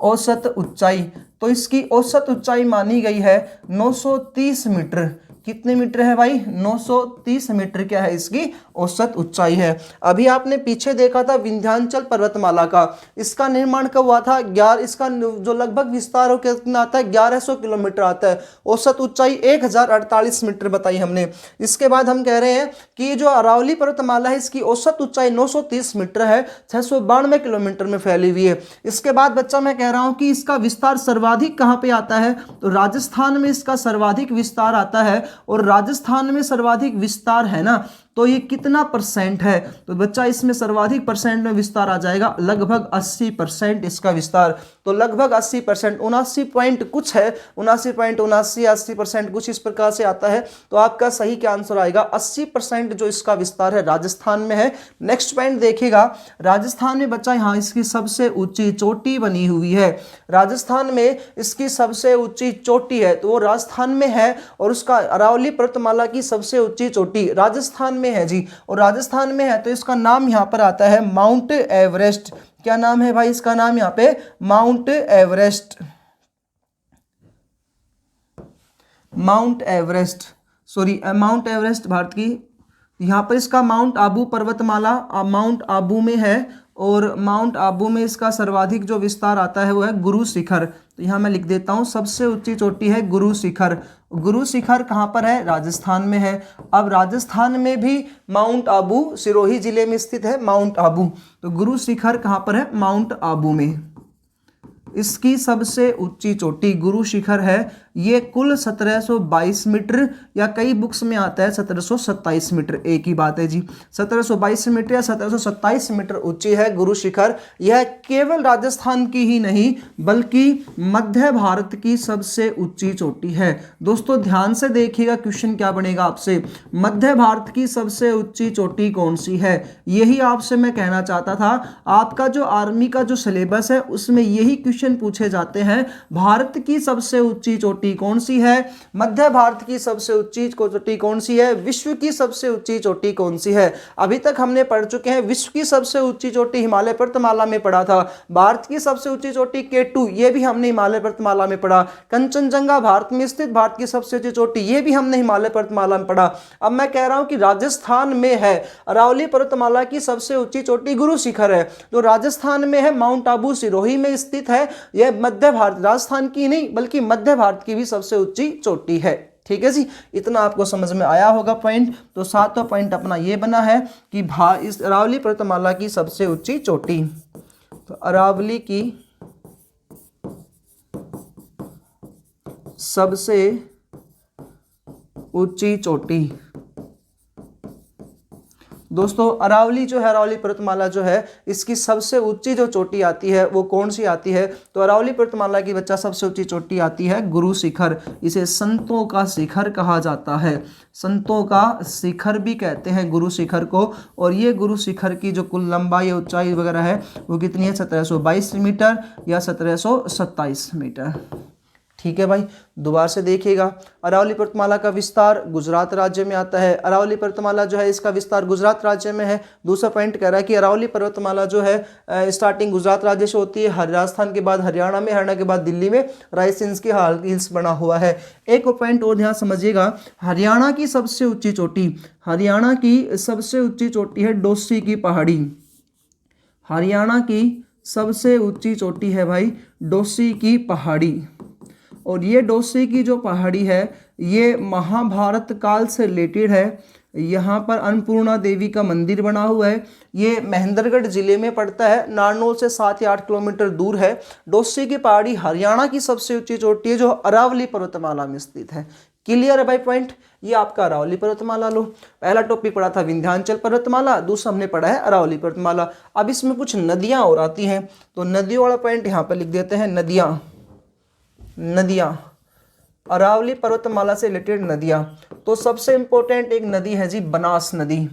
Speaker 1: औसत ऊंचाई, तो इसकी औसत ऊंचाई मानी गई है 930 मीटर। कितने मीटर है भाई? 930 मीटर क्या है इसकी औसत ऊंचाई है। अभी आपने पीछे देखा था विंध्याचल पर्वतमाला का, इसका निर्माण कब हुआ था? इसका जो लगभग विस्तार हो कितना आता है? 1100 किलोमीटर आता है। औसत ऊंचाई 1048 मीटर बताई हमने। इसके बाद हम कह रहे हैं कि जो अरावली पर्वतमाला है इसकी औसत ऊंचाई 930 मीटर है, 692 किलोमीटर में फैली हुई है। इसके बाद बच्चा मैं कह रहा हूं कि इसका विस्तार सर्वाधिक कहां पे आता है? तो राजस्थान में इसका सर्वाधिक विस्तार आता है। और राजस्थान में सर्वाधिक विस्तार है ना, तो ये कितना परसेंट है? तो बच्चा इसमें सर्वाधिक परसेंट में विस्तार आ जाएगा लगभग 80% इसका विस्तार। तो लगभग 80%, 79 पॉइंट कुछ है, 79.79 80% कुछ इस प्रकार से आता है। तो आपका सही क्या आंसर आएगा? 80% जो इसका विस्तार है राजस्थान में है। नेक्स्ट पॉइंट देखिएगा, राजस्थान में बच्चा यहाँ इसकी सबसे ऊंची चोटी बनी हुई है। राजस्थान में इसकी सबसे ऊंची चोटी है तो वो राजस्थान में है, और उसका अरावली पर्वतमाला की सबसे ऊंची चोटी राजस्थान में है जी। और राजस्थान में है तो इसका नाम यहां पर आता है माउंट एवरेस्ट। क्या नाम है भाई इसका? नाम यहां पे mount Everest. Mount Everest, sorry mount Everest Bharat की, यहां पर इसका माउंट आबू पर्वतमाला माउंट आबू में है। और माउंट आबू में इसका सर्वाधिक जो विस्तार आता है वो है गुरु शिखर। तो यहाँ मैं लिख देता हूँ, सबसे ऊंची चोटी है गुरु शिखर। गुरु शिखर कहाँ पर है? राजस्थान में है। अब राजस्थान में भी माउंट आबू सिरोही जिले में स्थित है माउंट आबू। तो गुरु शिखर कहाँ पर है? माउंट आबू में। इसकी सबसे ऊंची चोटी गुरु शिखर है। ये कुल 1722 मीटर या कई बुक्स में आता है 1727 मीटर, एक ही बात है जी। 1722 मीटर या 1727 मीटर ऊंची है गुरु शिखर। यह केवल राजस्थान की ही नहीं बल्कि मध्य भारत की सबसे ऊंची चोटी है। दोस्तों ध्यान से देखिएगा, क्वेश्चन क्या बनेगा आपसे, मध्य भारत की सबसे ऊंची चोटी कौन सी है? यही आपसे मैं कहना चाहता था। आपका जो आर्मी का जो सिलेबस है उसमें यही क्वेश्चन पूछे जाते हैं। भारत की सबसे ऊंची चोटी कौन सी है? मध्य भारत की सबसे ऊंची चोटी कौन सी है? विश्व की सबसे ऊंची चोटी कौन सी है? अभी तक हमने पढ़ चुके हैं विश्व की सबसे ऊंची चोटी हिमालय पर्वतमाला में पढ़ा था। भारत की सबसे ऊंची चोटी K2, ये भी हमने हिमालय पर्वतमाला में पढ़ा। कंचनजंगा भारत में स्थित भारत की सबसे ऊंची चोटी, ये भी हमने हिमालय पर्वतमाला में पढ़ा। अब मैं कह रहा हूं कि राजस्थान में है अरावली पर्वतमाला की सबसे ऊंची चोटी गुरु शिखर है, जो राजस्थान में है, माउंट आबू सिरोही में स्थित है। यह मध्य भारत, राजस्थान की नहीं बल्कि मध्य भारत की भी सबसे ऊंची चोटी है। ठीक है जी, इतना आपको समझ में आया होगा पॉइंट। तो 7वां पॉइंट अपना ये बना है कि इस अरावली पर्वतमाला की सबसे ऊंची चोटी, तो अरावली की सबसे ऊंची चोटी। दोस्तों अरावली जो है, अरावली पर्वतमाला जो है, इसकी सबसे ऊंची जो चोटी आती है वो कौन सी आती है? तो अरावली पर्वतमाला की बच्चा सबसे ऊंची चोटी आती है गुरु शिखर। इसे संतों का शिखर कहा जाता है, संतों का शिखर भी कहते हैं गुरु शिखर को। और ये गुरु शिखर की जो कुल लंबाई ऊंचाई वगैरह है वो कितनी है? 1722 मीटर या 1727 मीटर। ठीक है भाई, दोबारा से देखिएगा। अरावली पर्वतमाला का विस्तार गुजरात राज्य में आता है। अरावली पर्वतमाला जो है इसका विस्तार गुजरात राज्य में है। दूसरा पॉइंट कह रहा है कि अरावली पर्वतमाला जो है स्टार्टिंग गुजरात राज्य से होती है, राजस्थान के बाद हरियाणा में, हरियाणा के बाद दिल्ली में राइसिंस की हिल्स बना हुआ है। एक पॉइंट और ध्यान समझिएगा, हरियाणा की सबसे ऊंची चोटी, हरियाणा की सबसे ऊंची चोटी है डोसी की पहाड़ी। हरियाणा की सबसे ऊंची चोटी है भाई डोसी की पहाड़ी। और ये डोसी की जो पहाड़ी है ये महाभारत काल से रिलेटेड है। यहाँ पर अन्नपूर्णा देवी का मंदिर बना हुआ है। ये महेंद्रगढ़ जिले में पड़ता है, नारनौल से 7 या 8 किलोमीटर दूर है। डोसी की पहाड़ी हरियाणा की सबसे ऊंची चोटी है जो अरावली पर्वतमाला में स्थित है। क्लियर है भाई पॉइंट, ये आपका अरावली पर्वतमाला लो। पहला टॉपिक पढ़ा था विंध्याचल पर्वतमाला, दूसरा हमने पढ़ा है अरावली पर्वतमाला। अब इसमें कुछ नदियां और आती हैं, तो नदियों वाला पॉइंट यहाँ पर लिख देते हैं। नदियां अरावली पर्वतमाला से रिलेटेड नदियां, तो सबसे इंपॉर्टेंट एक नदी है जी बनास नदी,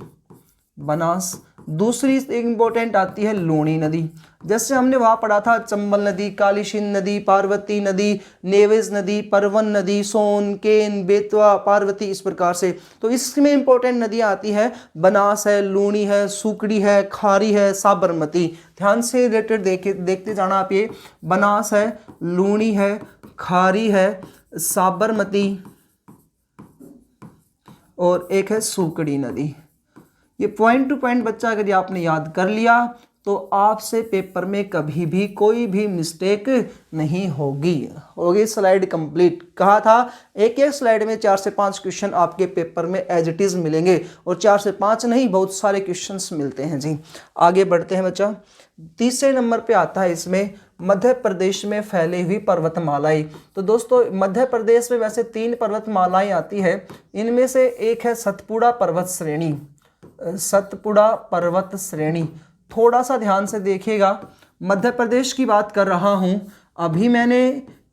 Speaker 1: बनास। दूसरी एक इंपॉर्टेंट आती है लूणी नदी। जैसे हमने वहां पढ़ा था चंबल नदी, कालीसिंध नदी, पार्वती नदी, नेवेज नदी, परवन नदी, सोन, केन, बेतवा, पार्वती, इस प्रकार से। तो इसमें इंपॉर्टेंट नदियां आती है बनास है, लूणी है, सुकड़ी है, खारी है, साबरमती। ध्यान से रिलेटेड देखते जाना आप। ये बनास है, लूणी है, खारी है, साबरमती और एक है सुकड़ी नदी। ये पॉइंट टू पॉइंट बच्चा अगर ये आपने याद कर लिया तो आपसे पेपर में कभी भी कोई भी मिस्टेक नहीं होगी। Slide complete. कहा था एक एक स्लाइड में 4 से 5 क्वेश्चन आपके पेपर में एज इट इज मिलेंगे, और 4 से 5 नहीं बहुत सारे क्वेश्चंस मिलते हैं जी। आगे बढ़ते हैं बच्चा। तीसरे नंबर पे आता है इसमें मध्य प्रदेश में फैली हुई पर्वतमालाएं। तो दोस्तों मध्य प्रदेश में वैसे 3 पर्वतमालाएं आती है, इनमें से एक है सतपुड़ा पर्वत श्रेणी। सतपुड़ा पर्वत श्रेणी, थोड़ा सा ध्यान से देखिएगा। मध्य प्रदेश की बात कर रहा हूं। अभी मैंने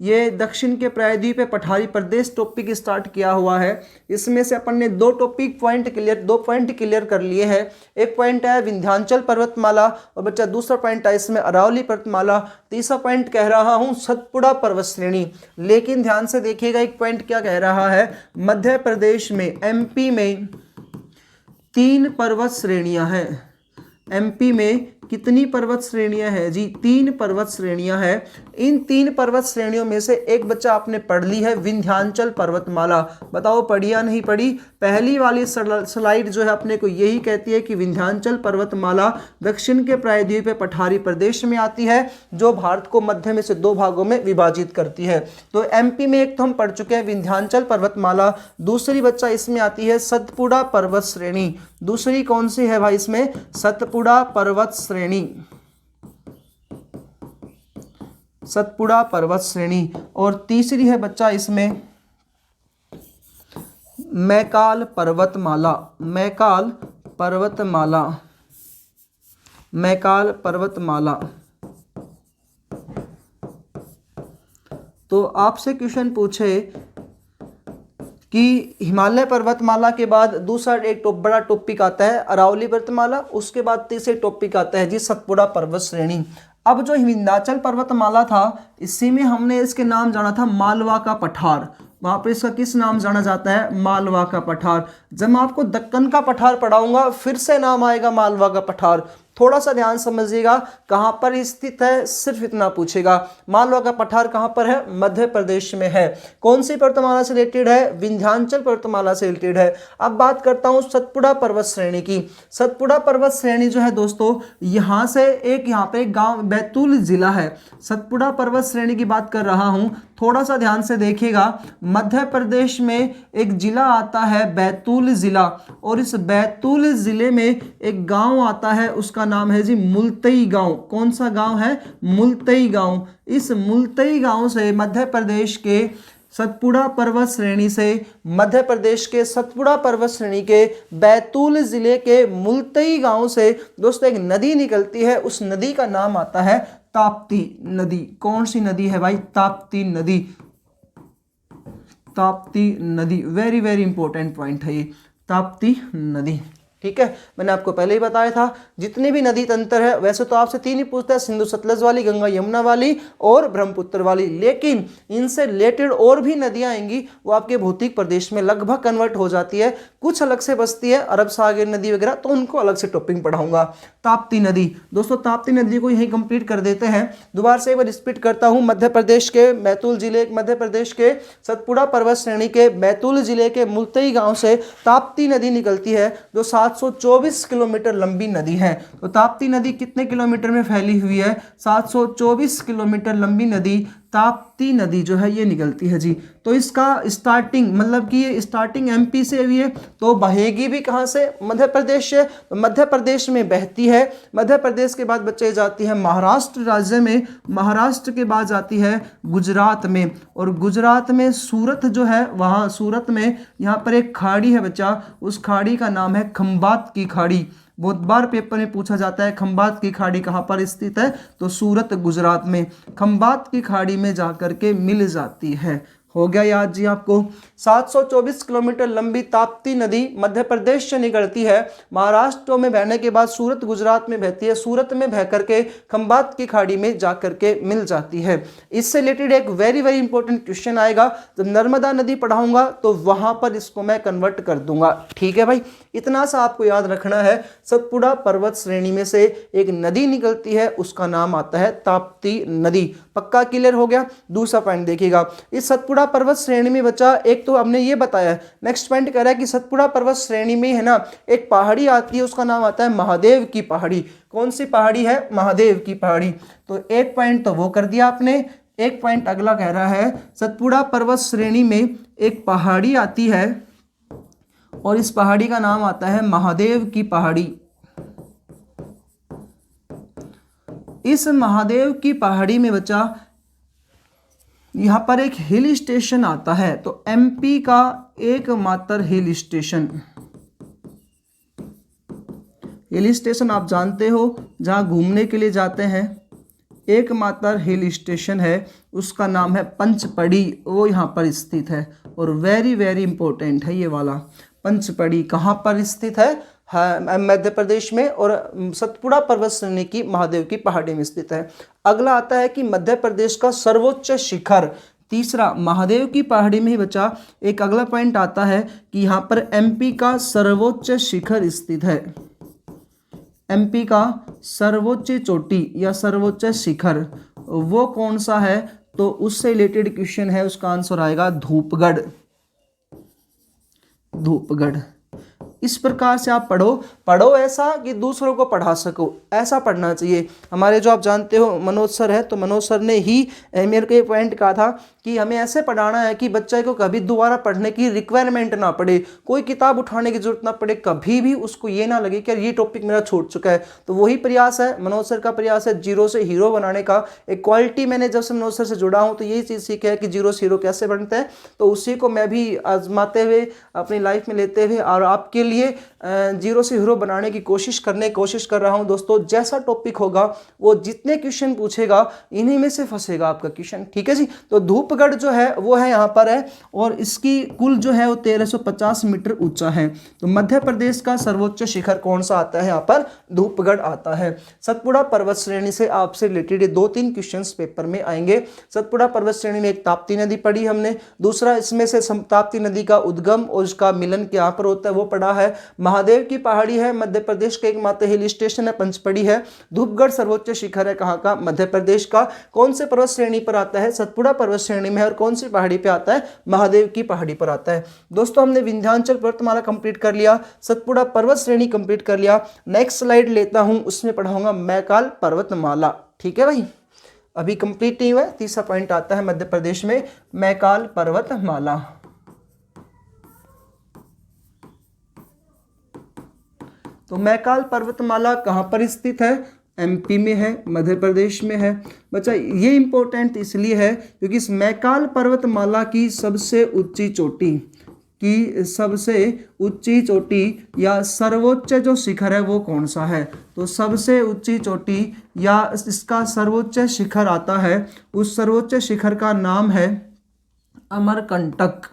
Speaker 1: ये दक्षिण के प्रायद्वीप पे पठारी प्रदेश टॉपिक स्टार्ट किया हुआ है। इसमें से अपन ने 2 पॉइंट क्लियर कर लिए हैं। एक पॉइंट है विंध्याचल पर्वतमाला और बच्चा दूसरा पॉइंट है इसमें अरावली पर्वतमाला। तीसरा पॉइंट कह रहा हूं सतपुड़ा पर्वत श्रेणी। लेकिन ध्यान से देखिएगा एक पॉइंट क्या कह रहा है, मध्य प्रदेश में एमपी में 3 पर्वत श्रेणियां हैं। एमपी में कितनी पर्वत श्रेणियां हैं जी? 3 पर्वत श्रेणियां हैं। इन 3 पर्वत श्रेणियों में से एक बच्चा आपने पढ़ ली है विंध्याचल पर्वतमाला। बताओ पढ़ी या नहीं पढ़ी? पहली वाली स्लाइड जो है अपने को यही कहती है कि विंध्याचल पर्वतमाला दक्षिण के प्रायद्वीप पे पठारी प्रदेश में आती है, जो भारत को मध्य में से 2 भागों में विभाजित करती है। तो एमपी में एक तो हम पढ़ चुके हैं विंध्याचल पर्वतमाला, दूसरी बच्चा इसमें आती है सतपुड़ा पर्वत श्रेणी। दूसरी कौन सी है भाई इसमें? सतपुड़ा पर्वत श्रेणी, सतपुड़ा पर्वत श्रेणी। और तीसरी है बच्चा इसमें मैकाल पर्वतमाला। मैकाल पर्वतमाला, मैकाल पर्वतमाला। तो आपसे क्वेश्चन पूछे कि हिमालय पर्वतमाला के बाद दूसरा एक बड़ा टॉपिक आता है अरावली पर्वतमाला, उसके बाद तीसरे टॉपिक आता है जी सतपुड़ा पर्वत श्रेणी। अब जो विंध्याचल पर्वतमाला था इसी में हमने इसके नाम जाना था मालवा का पठार। वहां पर इसका किस नाम जाना जाता है? मालवा का पठार। जब मैं आपको दक्कन का पठार पढ़ाऊंगा फिर से नाम आएगा मालवा का पठार। थोड़ा सा ध्यान समझिएगा कहां पर स्थित है, सिर्फ इतना पूछेगा। मालवा का पठार कहां पर है? मध्य प्रदेश में है। कौन सी पर्वतमाला से रिलेटेड है? विंध्याचल पर्वतमाला से रिलेटेड है। अब बात करता हूं सतपुड़ा पर्वत श्रेणी की। सतपुड़ा पर्वत श्रेणी जो है दोस्तों यहां से यहाँ पे एक गांव बैतूल जिला है। सतपुड़ा पर्वत श्रेणी की बात कर रहा हूं, थोड़ा सा ध्यान से देखिएगा। मध्य प्रदेश में एक जिला आता है बैतूल जिला, और इस बैतूल जिले में एक गांव आता है, उसका नाम है जी मुलतई गांव। कौन सा गांव है? मुलतई गांव। इस मुलतई गांव से मध्य प्रदेश के सतपुड़ा पर्वत श्रेणी से, मध्य प्रदेश के सतपुड़ा पर्वत श्रेणी के बैतूल जिले के मुलतई गांव से दोस्तों एक नदी निकलती है। उस नदी का नाम आता है ताप्ती नदी। कौन सी नदी है भाई? ताप्ती नदी। ताप्ती नदी, वेरी वेरी इंपॉर्टेंट पॉइंट है ये, ताप्ती नदी। ठीक है, मैंने आपको पहले ही बताया था। जितने भी नदी तंत्र है, वैसे तो आपसे 3 ही पूछता है, सिंधु सतलज वाली, गंगा यमुना वाली और ब्रह्मपुत्र वाली, लेकिन इनसे रिलेटेड और भी नदियां आएंगी, वो आपके भौतिक प्रदेश में लगभग कन्वर्ट हो जाती है, कुछ अलग से बसती है, अरब सागर नदी वगैरह, तो उनको अलग से टॉपिक पढ़ाऊंगा। ताप्ती नदी, दोस्तों ताप्ती नदी को यहीं कंप्लीट कर देते हैं। दोबारा से एक बार रिपीट करता हूं, मध्य प्रदेश के बैतूल जिले, मध्य प्रदेश के सतपुड़ा पर्वत श्रेणी के बैतूल जिले के मुल्तई गांव से ताप्ती नदी निकलती है, जो 724 किलोमीटर लंबी नदी है। तो ताप्ती नदी कितने किलोमीटर में फैली हुई है? 724 किलोमीटर लंबी नदी ताप्ती नदी जो है ये निकलती है जी। तो इसका स्टार्टिंग, मतलब कि ये स्टार्टिंग एमपी से हुई है, तो बहेगी भी कहाँ से? मध्य प्रदेश से। तो मध्य प्रदेश में बहती है, मध्य प्रदेश के बाद बच्चे जाती है महाराष्ट्र राज्य में, महाराष्ट्र के बाद जाती है गुजरात में, और गुजरात में सूरत जो है, वहाँ सूरत में यहाँ पर एक खाड़ी है बच्चा, उस खाड़ी का नाम है खंबात की खाड़ी। बहुत बार पेपर में पूछा जाता है खंबात की खाड़ी कहाँ पर स्थित है, तो सूरत गुजरात में खंबात की खाड़ी में जाकर के मिल जाती है। हो गया याद जी आपको। 724 किलोमीटर लंबी ताप्ती नदी मध्य प्रदेश से निकलती है, महाराष्ट्र में बहने के बाद सूरत गुजरात में बहती है, सूरत में बह करके खंबात की खाड़ी में जा करके मिल जाती है। इससे रिलेटेड एक वेरी वेरी इंपॉर्टेंट क्वेश्चन आएगा, जब नर्मदा नदी पढ़ाऊंगा तो वहां पर इसको मैं कन्वर्ट कर दूंगा। ठीक है भाई, इतना सा आपको याद रखना है। सतपुड़ा पर्वत श्रेणी में से एक नदी निकलती है, उसका नाम आता है ताप्ती नदी। पक्का क्लियर हो गया? दूसरा पॉइंट देखिएगा, इस सतपुड़ा पर्वत श्रेणी में बच्चा, एक तो हमने ये बताया, नेक्स्ट पॉइंट कह रहा है कि सतपुड़ा पर्वत श्रेणी में है ना एक पहाड़ी आती है, उसका नाम आता है महादेव की पहाड़ी। कौन सी पहाड़ी है? महादेव की पहाड़ी। तो एक पॉइंट तो वो कर दिया आपने। एक पॉइंट अगला कह रहा है सतपुड़ा पर्वत श्रेणी में एक पहाड़ी आती है और इस पहाड़ी का नाम आता है महादेव की पहाड़ी। इस महादेव की पहाड़ी में बच्चा यहां पर एक हिल स्टेशन आता है, तो एमपी का एकमात्र हिल स्टेशन, हिल स्टेशन आप जानते हो जहां घूमने के लिए जाते हैं, एकमात्र हिल स्टेशन है, उसका नाम है पंचपड़ी, वो यहाँ पर स्थित है। और वेरी वेरी इंपॉर्टेंट है ये वाला, पंचपड़ी कहाँ पर स्थित है? मध्य प्रदेश में, और सतपुड़ा पर्वत श्रेणी की महादेव की पहाड़ी में स्थित है। अगला आता है कि मध्य प्रदेश का सर्वोच्च शिखर, तीसरा महादेव की पहाड़ी में ही बचा एक अगला पॉइंट आता है कि यहाँ पर एमपी का सर्वोच्च शिखर स्थित है। एमपी का सर्वोच्च चोटी या सर्वोच्च शिखर वो कौन सा है? तो उससे रिलेटेड क्वेश्चन है, उसका आंसर आएगा धूपगढ़। धूपगढ़। इस प्रकार से आप पढ़ो ऐसा कि दूसरों को पढ़ा सको, ऐसा पढ़ना चाहिए। हमारे जो आप जानते हो मनोज सर है, तो मनोज सर ने ही मेरे को ये पॉइंट कहा था कि हमें ऐसे पढ़ाना है कि बच्चे को कभी दोबारा पढ़ने की रिक्वायरमेंट ना पड़े, कोई किताब उठाने की जरूरत ना पड़े, कभी भी उसको ये ना लगे कि ये टॉपिक मेरा छूट चुका है। तो वही प्रयास है मनोज सर का, प्रयास है जीरो से हीरो बनाने का। एक क्वालिटी मैंने जब से मनोज सर से जुड़ा हूँ तो यही चीज़ सीखा है कि जीरो से हीरो कैसे बनते हैं, तो उसी को मैं भी आजमाते हुए अपनी लाइफ में लेते हुए और आपके लिए जीरो से हीरो बनाने की कोशिश कर रहा हूं। दोस्तों जैसा टॉपिक होगा वो जितने क्वेश्चन पूछेगा इन्हीं में से फंसेगा आपका क्वेश्चन। ठीक है जी। तो धूपगढ़ जो है वो है यहाँ पर है, और इसकी कुल जो है वो 1350 मीटर ऊंचा है। तो मध्य प्रदेश का सर्वोच्च शिखर कौन सा आता है? यहाँ पर धूपगढ़ आता है। सतपुड़ा पर्वत श्रेणी से आपसे रिलेटेड 2-3 क्वेश्चन पेपर में आएंगे। सतपुड़ा पर्वत श्रेणी में एक ताप्ती नदी पढ़ी हमने, दूसरा इसमें से ताप्ती नदी का उद्गम और उसका मिलन कहाँ पर होता है वो पढ़ा है। महादेव की पहाड़ी है, मध्य प्रदेश का एकमात्र हिल स्टेशन है, पंचपड़ी है। धूपगढ़ सर्वोच्च शिखर है कहाँ का? मध्य प्रदेश का। कौन से पर्वत श्रेणी पर आता है? सतपुड़ा पर्वत श्रेणी में है। और कौन सी पहाड़ी पे आता है? महादेव की पहाड़ी पर आता है। दोस्तों हमने विंध्याचल पर्वतमाला कंप्लीट कर लिया, सतपुड़ा पर्वत श्रेणी कंप्लीट कर लिया। नेक्स्ट स्लाइड लेता हूं, उसमें पढ़ाऊंगा मैकाल पर्वतमाला। ठीक है भाई, अभी कंप्लीट नहीं हुआ है। तीसरा पॉइंट आता है मध्य प्रदेश में मैकाल पर्वतमाला। तो मैकाल पर्वतमाला कहाँ पर स्थित है? एमपी में है, मध्य प्रदेश में है। बच्चा ये इंपॉर्टेंट इसलिए है क्योंकि इस मैकाल पर्वतमाला की सबसे ऊंची चोटी या सर्वोच्च जो शिखर है वो कौन सा है? तो सबसे ऊंची चोटी या इसका सर्वोच्च शिखर आता है, उस सर्वोच्च शिखर का नाम है अमरकंटक।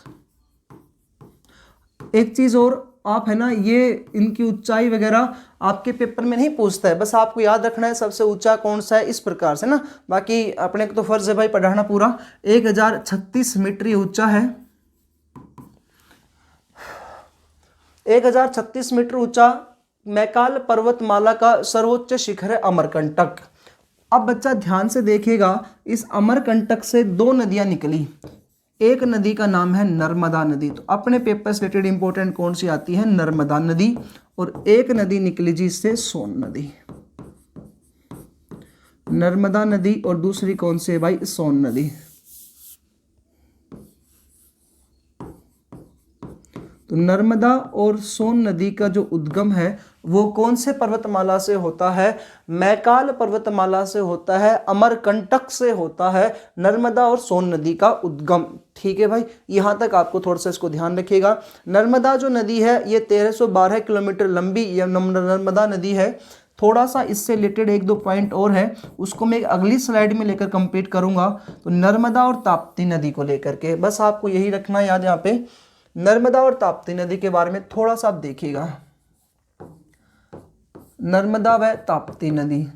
Speaker 1: एक चीज और, आप है ना ये इनकी ऊंचाई वगैरह आपके पेपर में नहीं पूछता है, बस आपको याद रखना है सबसे ऊंचा कौन सा है, इस प्रकार से ना। बाकी अपने को तो फर्ज है भाई पढ़ाना पूरा। 1036 मीटर ये ऊंचा है, 1036 मीटर ऊंचा मैकाल पर्वतमाला का सर्वोच्च शिखर है अमरकंटक। अब बच्चा ध्यान से देखिएगा, इस अमरकंटक से दो नदियां निकली, एक नदी का नाम है नर्मदा नदी। तो अपने पेपर से रिलेटेड इंपॉर्टेंट कौन सी आती है, नर्मदा नदी। और एक नदी निकली जी इससे सोन नदी, नर्मदा नदी। और दूसरी कौन सी है भाई, सोन नदी। तो नर्मदा और सोन नदी का जो उद्गम है वो कौन से पर्वतमाला से होता है, मैकाल पर्वतमाला से होता है, अमरकंटक से होता है नर्मदा और सोन नदी का उद्गम। ठीक है भाई, यहाँ तक आपको थोड़ा सा इसको ध्यान रखिएगा। नर्मदा जो नदी है ये 1312 किलोमीटर लंबी यह नर्मदा नदी है। थोड़ा सा इससे रिलेटेड एक दो पॉइंट और है, उसको मैं अगली स्लाइड में लेकर कंप्लीट करूंगा। तो नर्मदा और ताप्ती नदी को लेकर के बस आपको यही रखना याद, यहाँ पे नर्मदा और ताप्ती नदी के बारे में थोड़ा सा आप देखिएगा। नर्मदा व ताप्ती नदी,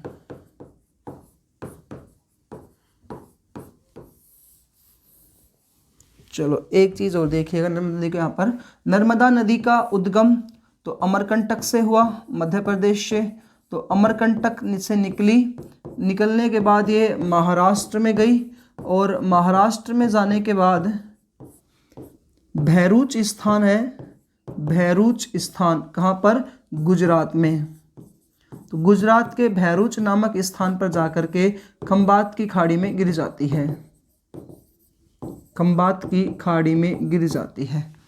Speaker 1: चलो एक चीज और देखिएगा नर्मदा नदी के, यहाँ पर नर्मदा नदी का उद्गम तो अमरकंटक से हुआ, मध्य प्रदेश से। तो अमरकंटक से निकलने के बाद ये महाराष्ट्र में गई, और महाराष्ट्र में जाने के बाद भैरूच स्थान है, भैरूच स्थान कहाँ पर, गुजरात में। तो गुजरात के भैरूच नामक स्थान पर जाकर के खंबात की खाड़ी में गिर जाती है, खंबात की खाड़ी में गिर जाती है।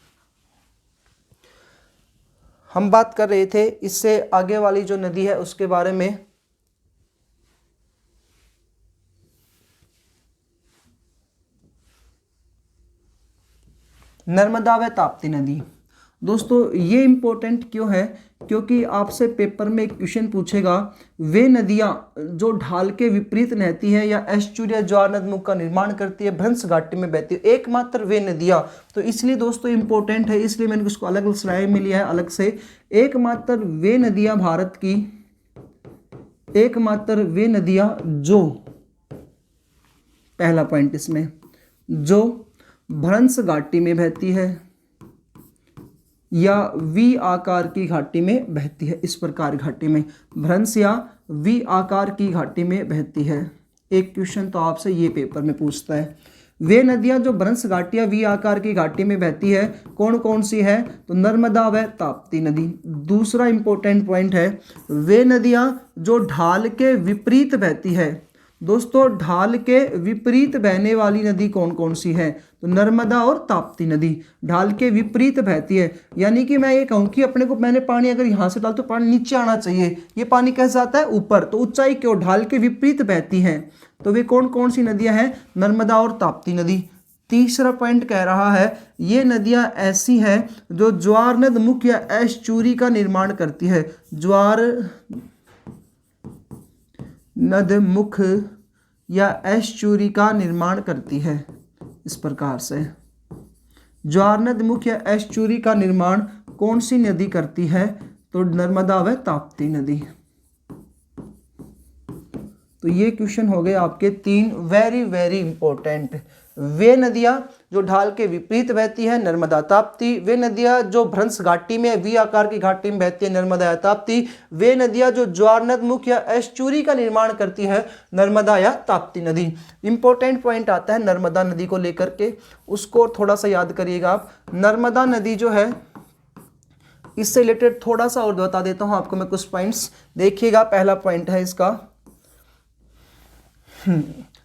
Speaker 1: हम बात कर रहे थे इससे आगे वाली जो नदी है उसके बारे में। नर्मदा व ताप्ती नदी। दोस्तों ये इंपॉर्टेंट क्यों है, क्योंकि आपसे पेपर में एक क्वेश्चन पूछेगा, वे नदियां जो ढाल के विपरीत नहती है या एस्चुरिया ज्वार नदमुख का निर्माण करती है, भ्रंश घाटी में बहती है, एकमात्र वे नदियां। तो इसलिए दोस्तों इंपॉर्टेंट है, इसलिए मैंने उसको अलग स्लाइड में लिया है अलग से। एकमात्र वे नदियां भारत की, एकमात्र वे नदियां जो, पहला पॉइंट इसमें, जो भ्रंश घाटी में बहती है या वी आकार की घाटी में बहती है, इस प्रकार घाटी में, भ्रंश या वी आकार की घाटी में बहती है। एक क्वेश्चन तो आपसे ये पेपर में पूछता है, वे नदियां जो भ्रंश घाटी या वी आकार की घाटी में बहती है कौन कौन सी है, तो नर्मदा व ताप्ती नदी। दूसरा इंपॉर्टेंट पॉइंट है, वे नदियां जो ढाल के विपरीत बहती है। दोस्तों ढाल के विपरीत बहने वाली नदी कौन कौन सी है, तो नर्मदा और ताप्ती नदी ढाल के विपरीत बहती है। यानी कि मैं ये कहूँ कि अपने को, मैंने पानी अगर यहाँ से डाल तो पानी नीचे आना चाहिए, ये पानी कैसे आता है ऊपर, तो ऊंचाई क्यों, ढाल के विपरीत बहती हैं। तो वे कौन कौन सी नदियाँ हैं, नर्मदा और ताप्ती नदी। तीसरा पॉइंट कह रहा है, ये नदियाँ ऐसी हैं जो ज्वार नदमुख या एस्चुरी का निर्माण करती है, ज्वार नदमुख या एस्चुरी का निर्माण करती है। इस प्रकार से ज्वार नदमुख या एस्चुरी का निर्माण कौन सी नदी करती है, तो नर्मदा व ताप्ती नदी। तो ये क्वेश्चन हो गए आपके तीन वेरी वेरी इंपॉर्टेंट। वे नदियां जो ढाल के विपरीत बहती है, नर्मदा ताप्ती। वे नदियां जो भ्रंश घाटी में वी आकार की घाटी में बहती है, नर्मदा या ताप्ती। वे नदियां जो ज्वार नदमुख या एस्चुरी का निर्माण करती है, नर्मदा या ताप्ती नदी। इंपॉर्टेंट पॉइंट आता है नर्मदा नदी को लेकर के, उसको थोड़ा सा याद करिएगा आप। नर्मदा नदी जो है, इससे रिलेटेड थोड़ा सा और बता देता हूं आपको मैं कुछ पॉइंट्स, देखिएगा। पहला पॉइंट है इसका,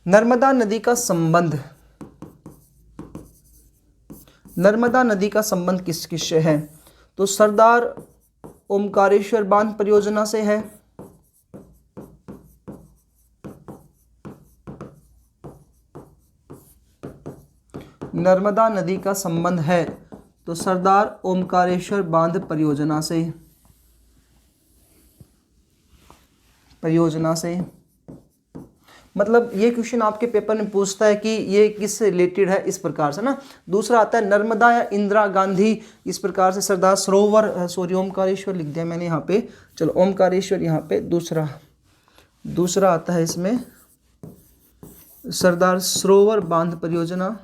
Speaker 1: नर्मदा नदी का संबंध, नर्मदा नदी का संबंध किस किस से है, तो सरदार ओमकारेश्वर बांध परियोजना से है, नर्मदा नदी का संबंध है तो सरदार ओमकारेश्वर बांध परियोजना से, मतलब ये क्वेश्चन आपके पेपर में पूछता है कि ये किस रिलेटेड है, इस प्रकार से ना। दूसरा आता है नर्मदा या इंदिरा गांधी, इस प्रकार से सरदार सरोवर, सॉरी ओमकारेश्वर लिख दिया मैंने यहाँ पे, चलो ओमकारेश्वर यहाँ पे। दूसरा आता है इसमें सरदार सरोवर बांध परियोजना,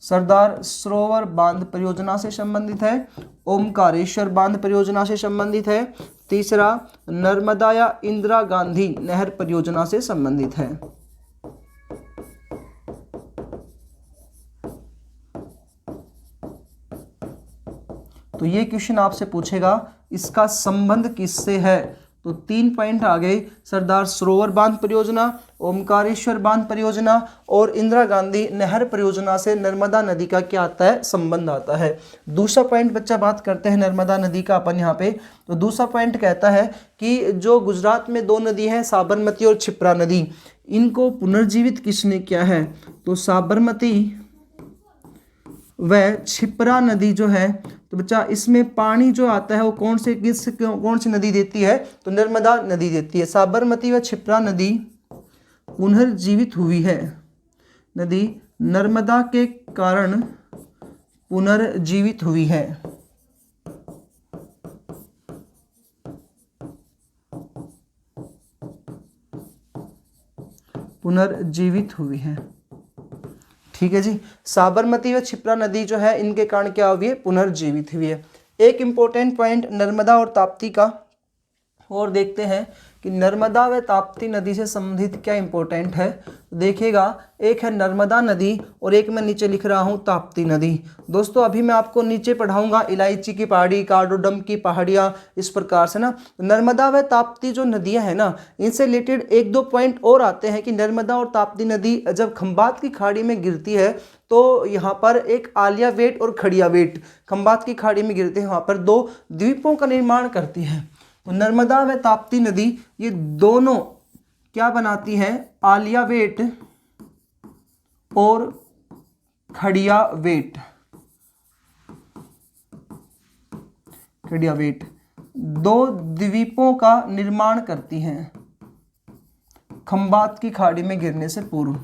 Speaker 1: सरदार सरोवर बांध परियोजना से संबंधित है। ओमकारेश्वर बांध परियोजना से संबंधित है। तीसरा नर्मदा या इंदिरा गांधी नहर परियोजना से संबंधित है। तो ये क्वेश्चन आपसे पूछेगा इसका संबंध किससे है। तो 3 पॉइंट आ गए, सरदार सरोवर बांध परियोजना, ओमकारेश्वर बांध परियोजना और इंदिरा गांधी नहर परियोजना से नर्मदा नदी का क्या आता है, संबंध आता है। दूसरा पॉइंट बच्चा बात करते हैं नर्मदा नदी का अपन यहाँ पे। तो दूसरा पॉइंट कहता है कि जो गुजरात में 2 नदी हैं, साबरमती और क्षिप्रा नदी, इनको पुनर्जीवित किसने किया है। तो साबरमती व क्षिप्रा नदी जो है, तो बच्चा इसमें पानी जो आता है वो कौन सी नदी देती है, तो नर्मदा नदी देती है। साबरमती व क्षिप्रा नदी पुनर्जीवित हुई है, नदी नर्मदा के कारण पुनर्जीवित हुई है। पुनर्जीवित हुई है, ठीक है जी। साबरमती व क्षिप्रा नदी जो है इनके कारण क्या हुई है, पुनर्जीवित हुई है। एक इंपॉर्टेंट पॉइंट नर्मदा और ताप्ती का और देखते हैं कि नर्मदा व ताप्ती नदी से संबंधित क्या इंपॉर्टेंट है। देखिएगा, एक है नर्मदा नदी और एक मैं नीचे लिख रहा हूँ ताप्ती नदी। दोस्तों अभी मैं आपको नीचे पढ़ाऊंगा इलायची की पहाड़ी, कार्डोडम की पहाड़ियाँ, इस प्रकार से ना। नर्मदा व ताप्ती जो नदियाँ हैं ना, इनसे रिलेटेड 1-2 पॉइंट और आते हैं कि नर्मदा और ताप्ती नदी जब खंबात की खाड़ी में गिरती है तो यहाँ पर एक आलियावेट और खड़ियावेट खंबात की खाड़ी में गिरते हैं, वहाँ पर 2 द्वीपों का निर्माण करती है। तो नर्मदा व ताप्ती नदी ये दोनों क्या बनाती हैं, आलियावेट और खड़ियावेट, खड़ियावेट 2 द्वीपों का निर्माण करती हैं खंबात की खाड़ी में गिरने से पूर्व।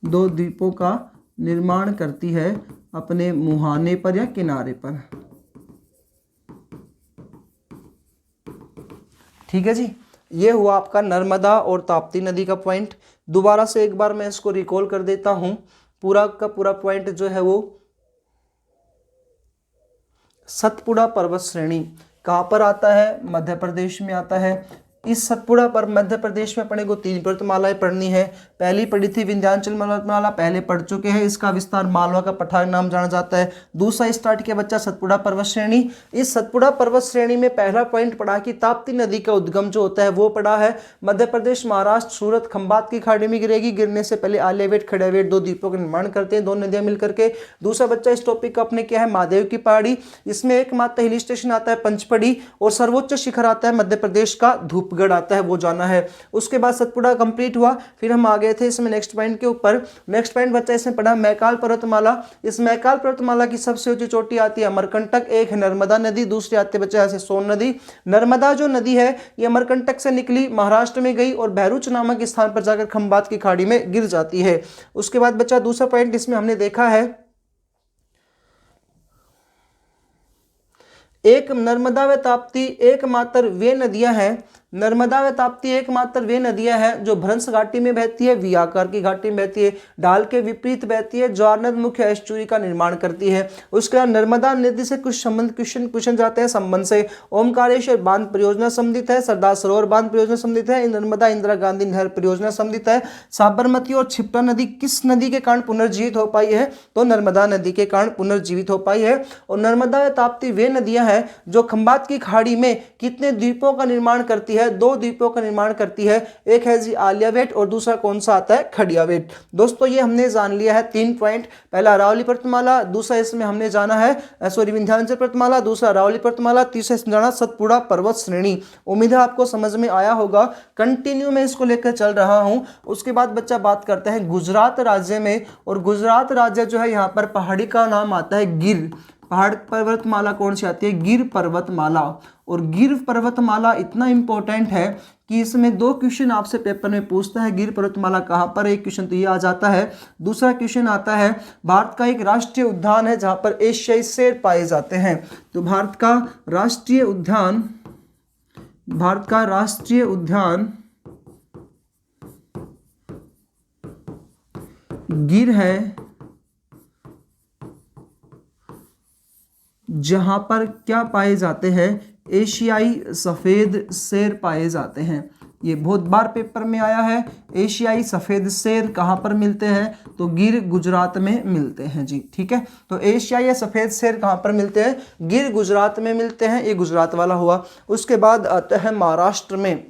Speaker 1: दो द्वीपों का निर्माण करती है अपने मुहाने पर या किनारे पर, ठीक है जी। ये हुआ आपका नर्मदा और ताप्ती नदी का पॉइंट। दोबारा से एक बार मैं इसको रिकॉल कर देता हूं। पूरा का पूरा पॉइंट जो है वो सतपुड़ा पर्वत श्रेणी कहाँ पर आता है, मध्य प्रदेश में आता है। इस सतपुड़ा पर मध्य प्रदेश में अपने को 3 पर्वतमालाएं पढ़नी है। पहली पढ़ी थी विंध्याचल पर्वतमाला, पहले पढ़ चुके हैं, इसका विस्तार मालवा का पठार नाम जाना जाता है। दूसरा स्टार्ट किया बच्चा सतपुड़ा पर्वत श्रेणी। इस सतपुड़ा पर्वत श्रेणी में पहला पॉइंट पढ़ा कि ताप्ती नदी का उद्गम जो होता है वो पढ़ा है मध्य प्रदेश, महाराष्ट्र, सूरत खंबात की खाड़ी में गिरेगी। गिरने से पहले आलियावेट खड़ियावेट 2 द्वीपों का निर्माण करते हैं, 2 नदियां मिलकर के। दूसरा बच्चा इस टॉपिक का अपने क्या है, महादेव की पहाड़ी। इसमें एकमात्र हिल स्टेशन आता है पंचपड़ी और सर्वोच्च शिखर आता है मध्य प्रदेश का धूपगढ़ आता है, वो जाना है। उसके बाद सतपुड़ा कंप्लीट हुआ, फिर हम आ गए थे इसमें नेक्स्ट पॉइंट के ऊपर। नेक्स्ट पॉइंट बच्चा इसमें पढ़ा मैकाल पर्वतमाला। इस मैकाल पर्वतमाला की सबसे ऊंची चोटी आती है अमरकंटक, एक है नर्मदा नदी, दूसरी आती है बच्चा ऐसे सोन नदी। नर्मदा जो नदी है ये अमरकंटक से निकली, महाराष्ट्र में गई और भैरूच नामक स्थान पर जाकर खंबात की खाड़ी में गिर जाती है। उसके बाद बच्चा दूसरा पॉइंट इसमें हमने देखा है, एक नर्मदा व ताप्ती एकमात्र वे नदियां हैं, नर्मदा व ताप्ती एकमात्र वे नदियां हैं जो भ्रंश घाटी में बहती है, वी आकार की घाटी में बहती है, ढाल के विपरीत बहती है, ज्वार नद मुख्य एस्चुरी का निर्माण करती है। उसके बाद नर्मदा नदी से कुछ संबंध क्वेश्चन पूछे जाते हैं संबंध से। ओमकारेश्वर बांध परियोजना संबंधित है, सरदार सरोवर बांध परियोजना संबंधित है, नर्मदा इंदिरा गांधी नहर परियोजना संबंधित है। साबरमती और क्षिप्रा नदी किस नदी के कारण पुनर्जीवित हो पाई है, तो नर्मदा नदी के कारण पुनर्जीवित हो पाई है। और नर्मदा व ताप्ती वे नदियां हैं जो खंबात की खाड़ी में कितने द्वीपों का निर्माण करती है, है, 2 द्वीपों का निर्माण करती है। एक है जी आलियावेट और दूसरा कौन सा आता है, खड़ियावेट। दोस्तों ये हमने जान लिया है 3 पॉइंट। पहला अरावली पर्वतमाला, दूसरा इसमें हमने जाना है विंध्याचल पर्वतमाला, दूसरा अरावली पर्वतमाला, तीसरा इसमें जाना सतपुड़ा पर्वत श्रेणी। उम्मीद है आपको समझ में आया होगा। कंटिन्यू मैं इसको लेकर चल रहा हूं। उसके बाद बच्चा बात करते हैं गुजरात राज्य में, और गुजरात राज्य जो है यहाँ पर पहाड़ी का नाम आता है गिर। पहाड़ पर्वतमाला कौन सी आती है, गिर पर्वतमाला। और गिर पर्वतमाला इतना इंपॉर्टेंट है कि इसमें 2 क्वेश्चन आपसे पेपर में पूछता है। गिर पर्वतमाला कहाँ पर, एक क्वेश्चन तो ये आ जाता है। दूसरा क्वेश्चन आता है भारत का एक राष्ट्रीय उद्यान है जहाँ पर एशियाई शेर पाए जाते हैं। तो भारत का राष्ट्रीय उद्यान गिर है, जहां पर क्या पाए जाते हैं, एशियाई सफेद शेर पाए जाते हैं। ये बहुत बार पेपर में आया है। एशियाई सफेद शेर कहां पर मिलते हैं, तो गिर गुजरात में मिलते हैं जी। ठीक है, तो एशियाई सफेद शेर कहां पर मिलते हैं, गिर गुजरात में मिलते हैं। ये गुजरात वाला हुआ। उसके बाद आता है महाराष्ट्र में।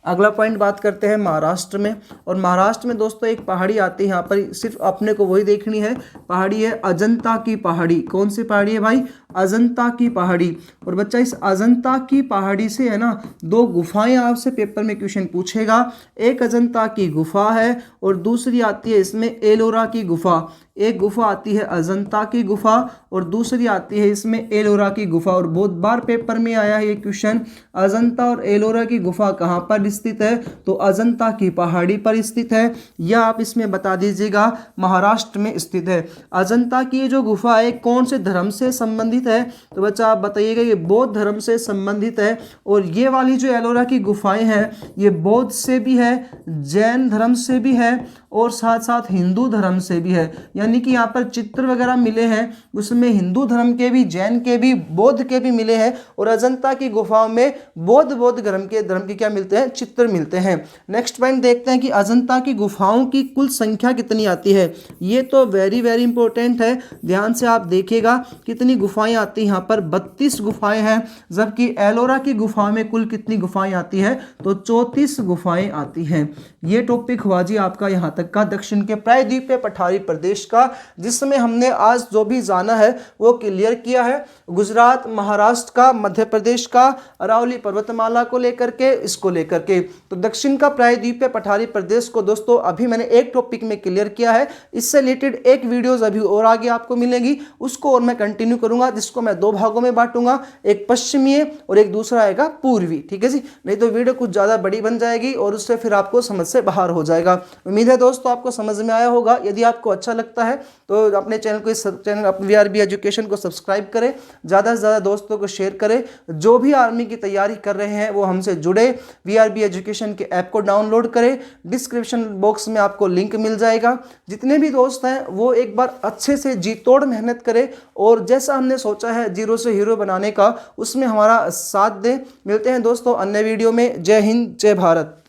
Speaker 1: अगला पॉइंट बात करते हैं महाराष्ट्र में। और महाराष्ट्र में दोस्तों एक पहाड़ी आती है, यहाँ पर सिर्फ अपने को वही देखनी है। पहाड़ी है अजंता की पहाड़ी। कौन सी पहाड़ी है भाई, अजंता की पहाड़ी। और बच्चा इस अजंता की पहाड़ी से है ना 2 गुफाएं आपसे पेपर में क्वेश्चन पूछेगा। एक अजंता की गुफा है और दूसरी आती है इसमें एलोरा की गुफा। एक गुफा आती है अजंता की गुफा और दूसरी आती है इसमें एलोरा की गुफा। और बहुत बार पेपर में आया है ये क्वेश्चन, अजंता और एलोरा की गुफा कहाँ पर स्थित है, तो अजंता की पहाड़ी पर स्थित है। या आप इसमें बता दीजिएगा महाराष्ट्र में स्थित है। अजंता की ये जो गुफा है कौन से धर्म से संबंधित है, तो बच्चा आप बताइएगा। ये बौद्ध धर्म से संबंधित है। और ये वाली जो एलोरा की गुफाएं हैं ये बौद्ध से भी है, जैन धर्म से भी है और साथ साथ हिंदू धर्म से भी है। यानी कि यहाँ पर चित्र वगैरह मिले हैं, उसमें हिंदू धर्म के भी, जैन के भी, बौद्ध के भी मिले हैं। और अजंता की गुफाओं में बौद्ध धर्म के क्या मिलते हैं, चित्र मिलते हैं। नेक्स्ट पॉइंट देखते हैं कि अजंता की गुफाओं की कुल संख्या कितनी आती है। ये तो वेरी वेरी इंपॉर्टेंट है, ध्यान से आप देखिएगा कितनी गुफाएं आती हैं। यहाँ पर 32 गुफाएं हैं, जबकि एलोरा की गुफाओं में कुल कितनी गुफाएं आती है, तो 34 गुफाएं आती हैं। ये टॉपिक हुआ जी आपका यहाँ तक का दक्षिण के प्रायद्वीपीय पठारी प्रदेश का, जिसमें हमने आज जो भी जाना है वो क्लियर किया है। गुजरात, महाराष्ट्र का, मध्य प्रदेश का, अरावली पर्वतमाला को लेकर के, इसको लेकर के। तो दक्षिण का प्रायद्वीपीय पठारी प्रदेश को दोस्तों अभी मैंने एक टॉपिक में क्लियर किया है। इससे रिलेटेड एक वीडियोस अभी और आगे आपको मिलेगी, उसको और मैं कंटिन्यू करूंगा, जिसको मैं 2 भागों में बांटूंगा, एक पश्चिमीय और एक दूसरा आएगा पूर्वी। ठीक है जी, नहीं तो वीडियो कुछ ज्यादा बड़ी बन जाएगी और उससे फिर आपको समझ से बाहर हो जाएगा। उम्मीद है दोस्तों आपको समझ में आया होगा। यदि आपको अच्छा लगता है तो अपने चैनल को, इस चैनल अपने वीआरबी एजुकेशन को सब्सक्राइब करें, ज़्यादा से ज़्यादा दोस्तों को शेयर करें। जो भी आर्मी की तैयारी कर रहे हैं वो हमसे जुड़े, वीआरबी एजुकेशन के ऐप को डाउनलोड करें। डिस्क्रिप्शन बॉक्स में आपको लिंक मिल जाएगा। जितने भी दोस्त हैं वो एक बार अच्छे से जी तोड़ मेहनत करें और जैसा हमने सोचा है जीरो से हीरो बनाने का, उसमें हमारा साथ दें। मिलते हैं दोस्तों अन्य वीडियो में। जय हिंद, जय भारत।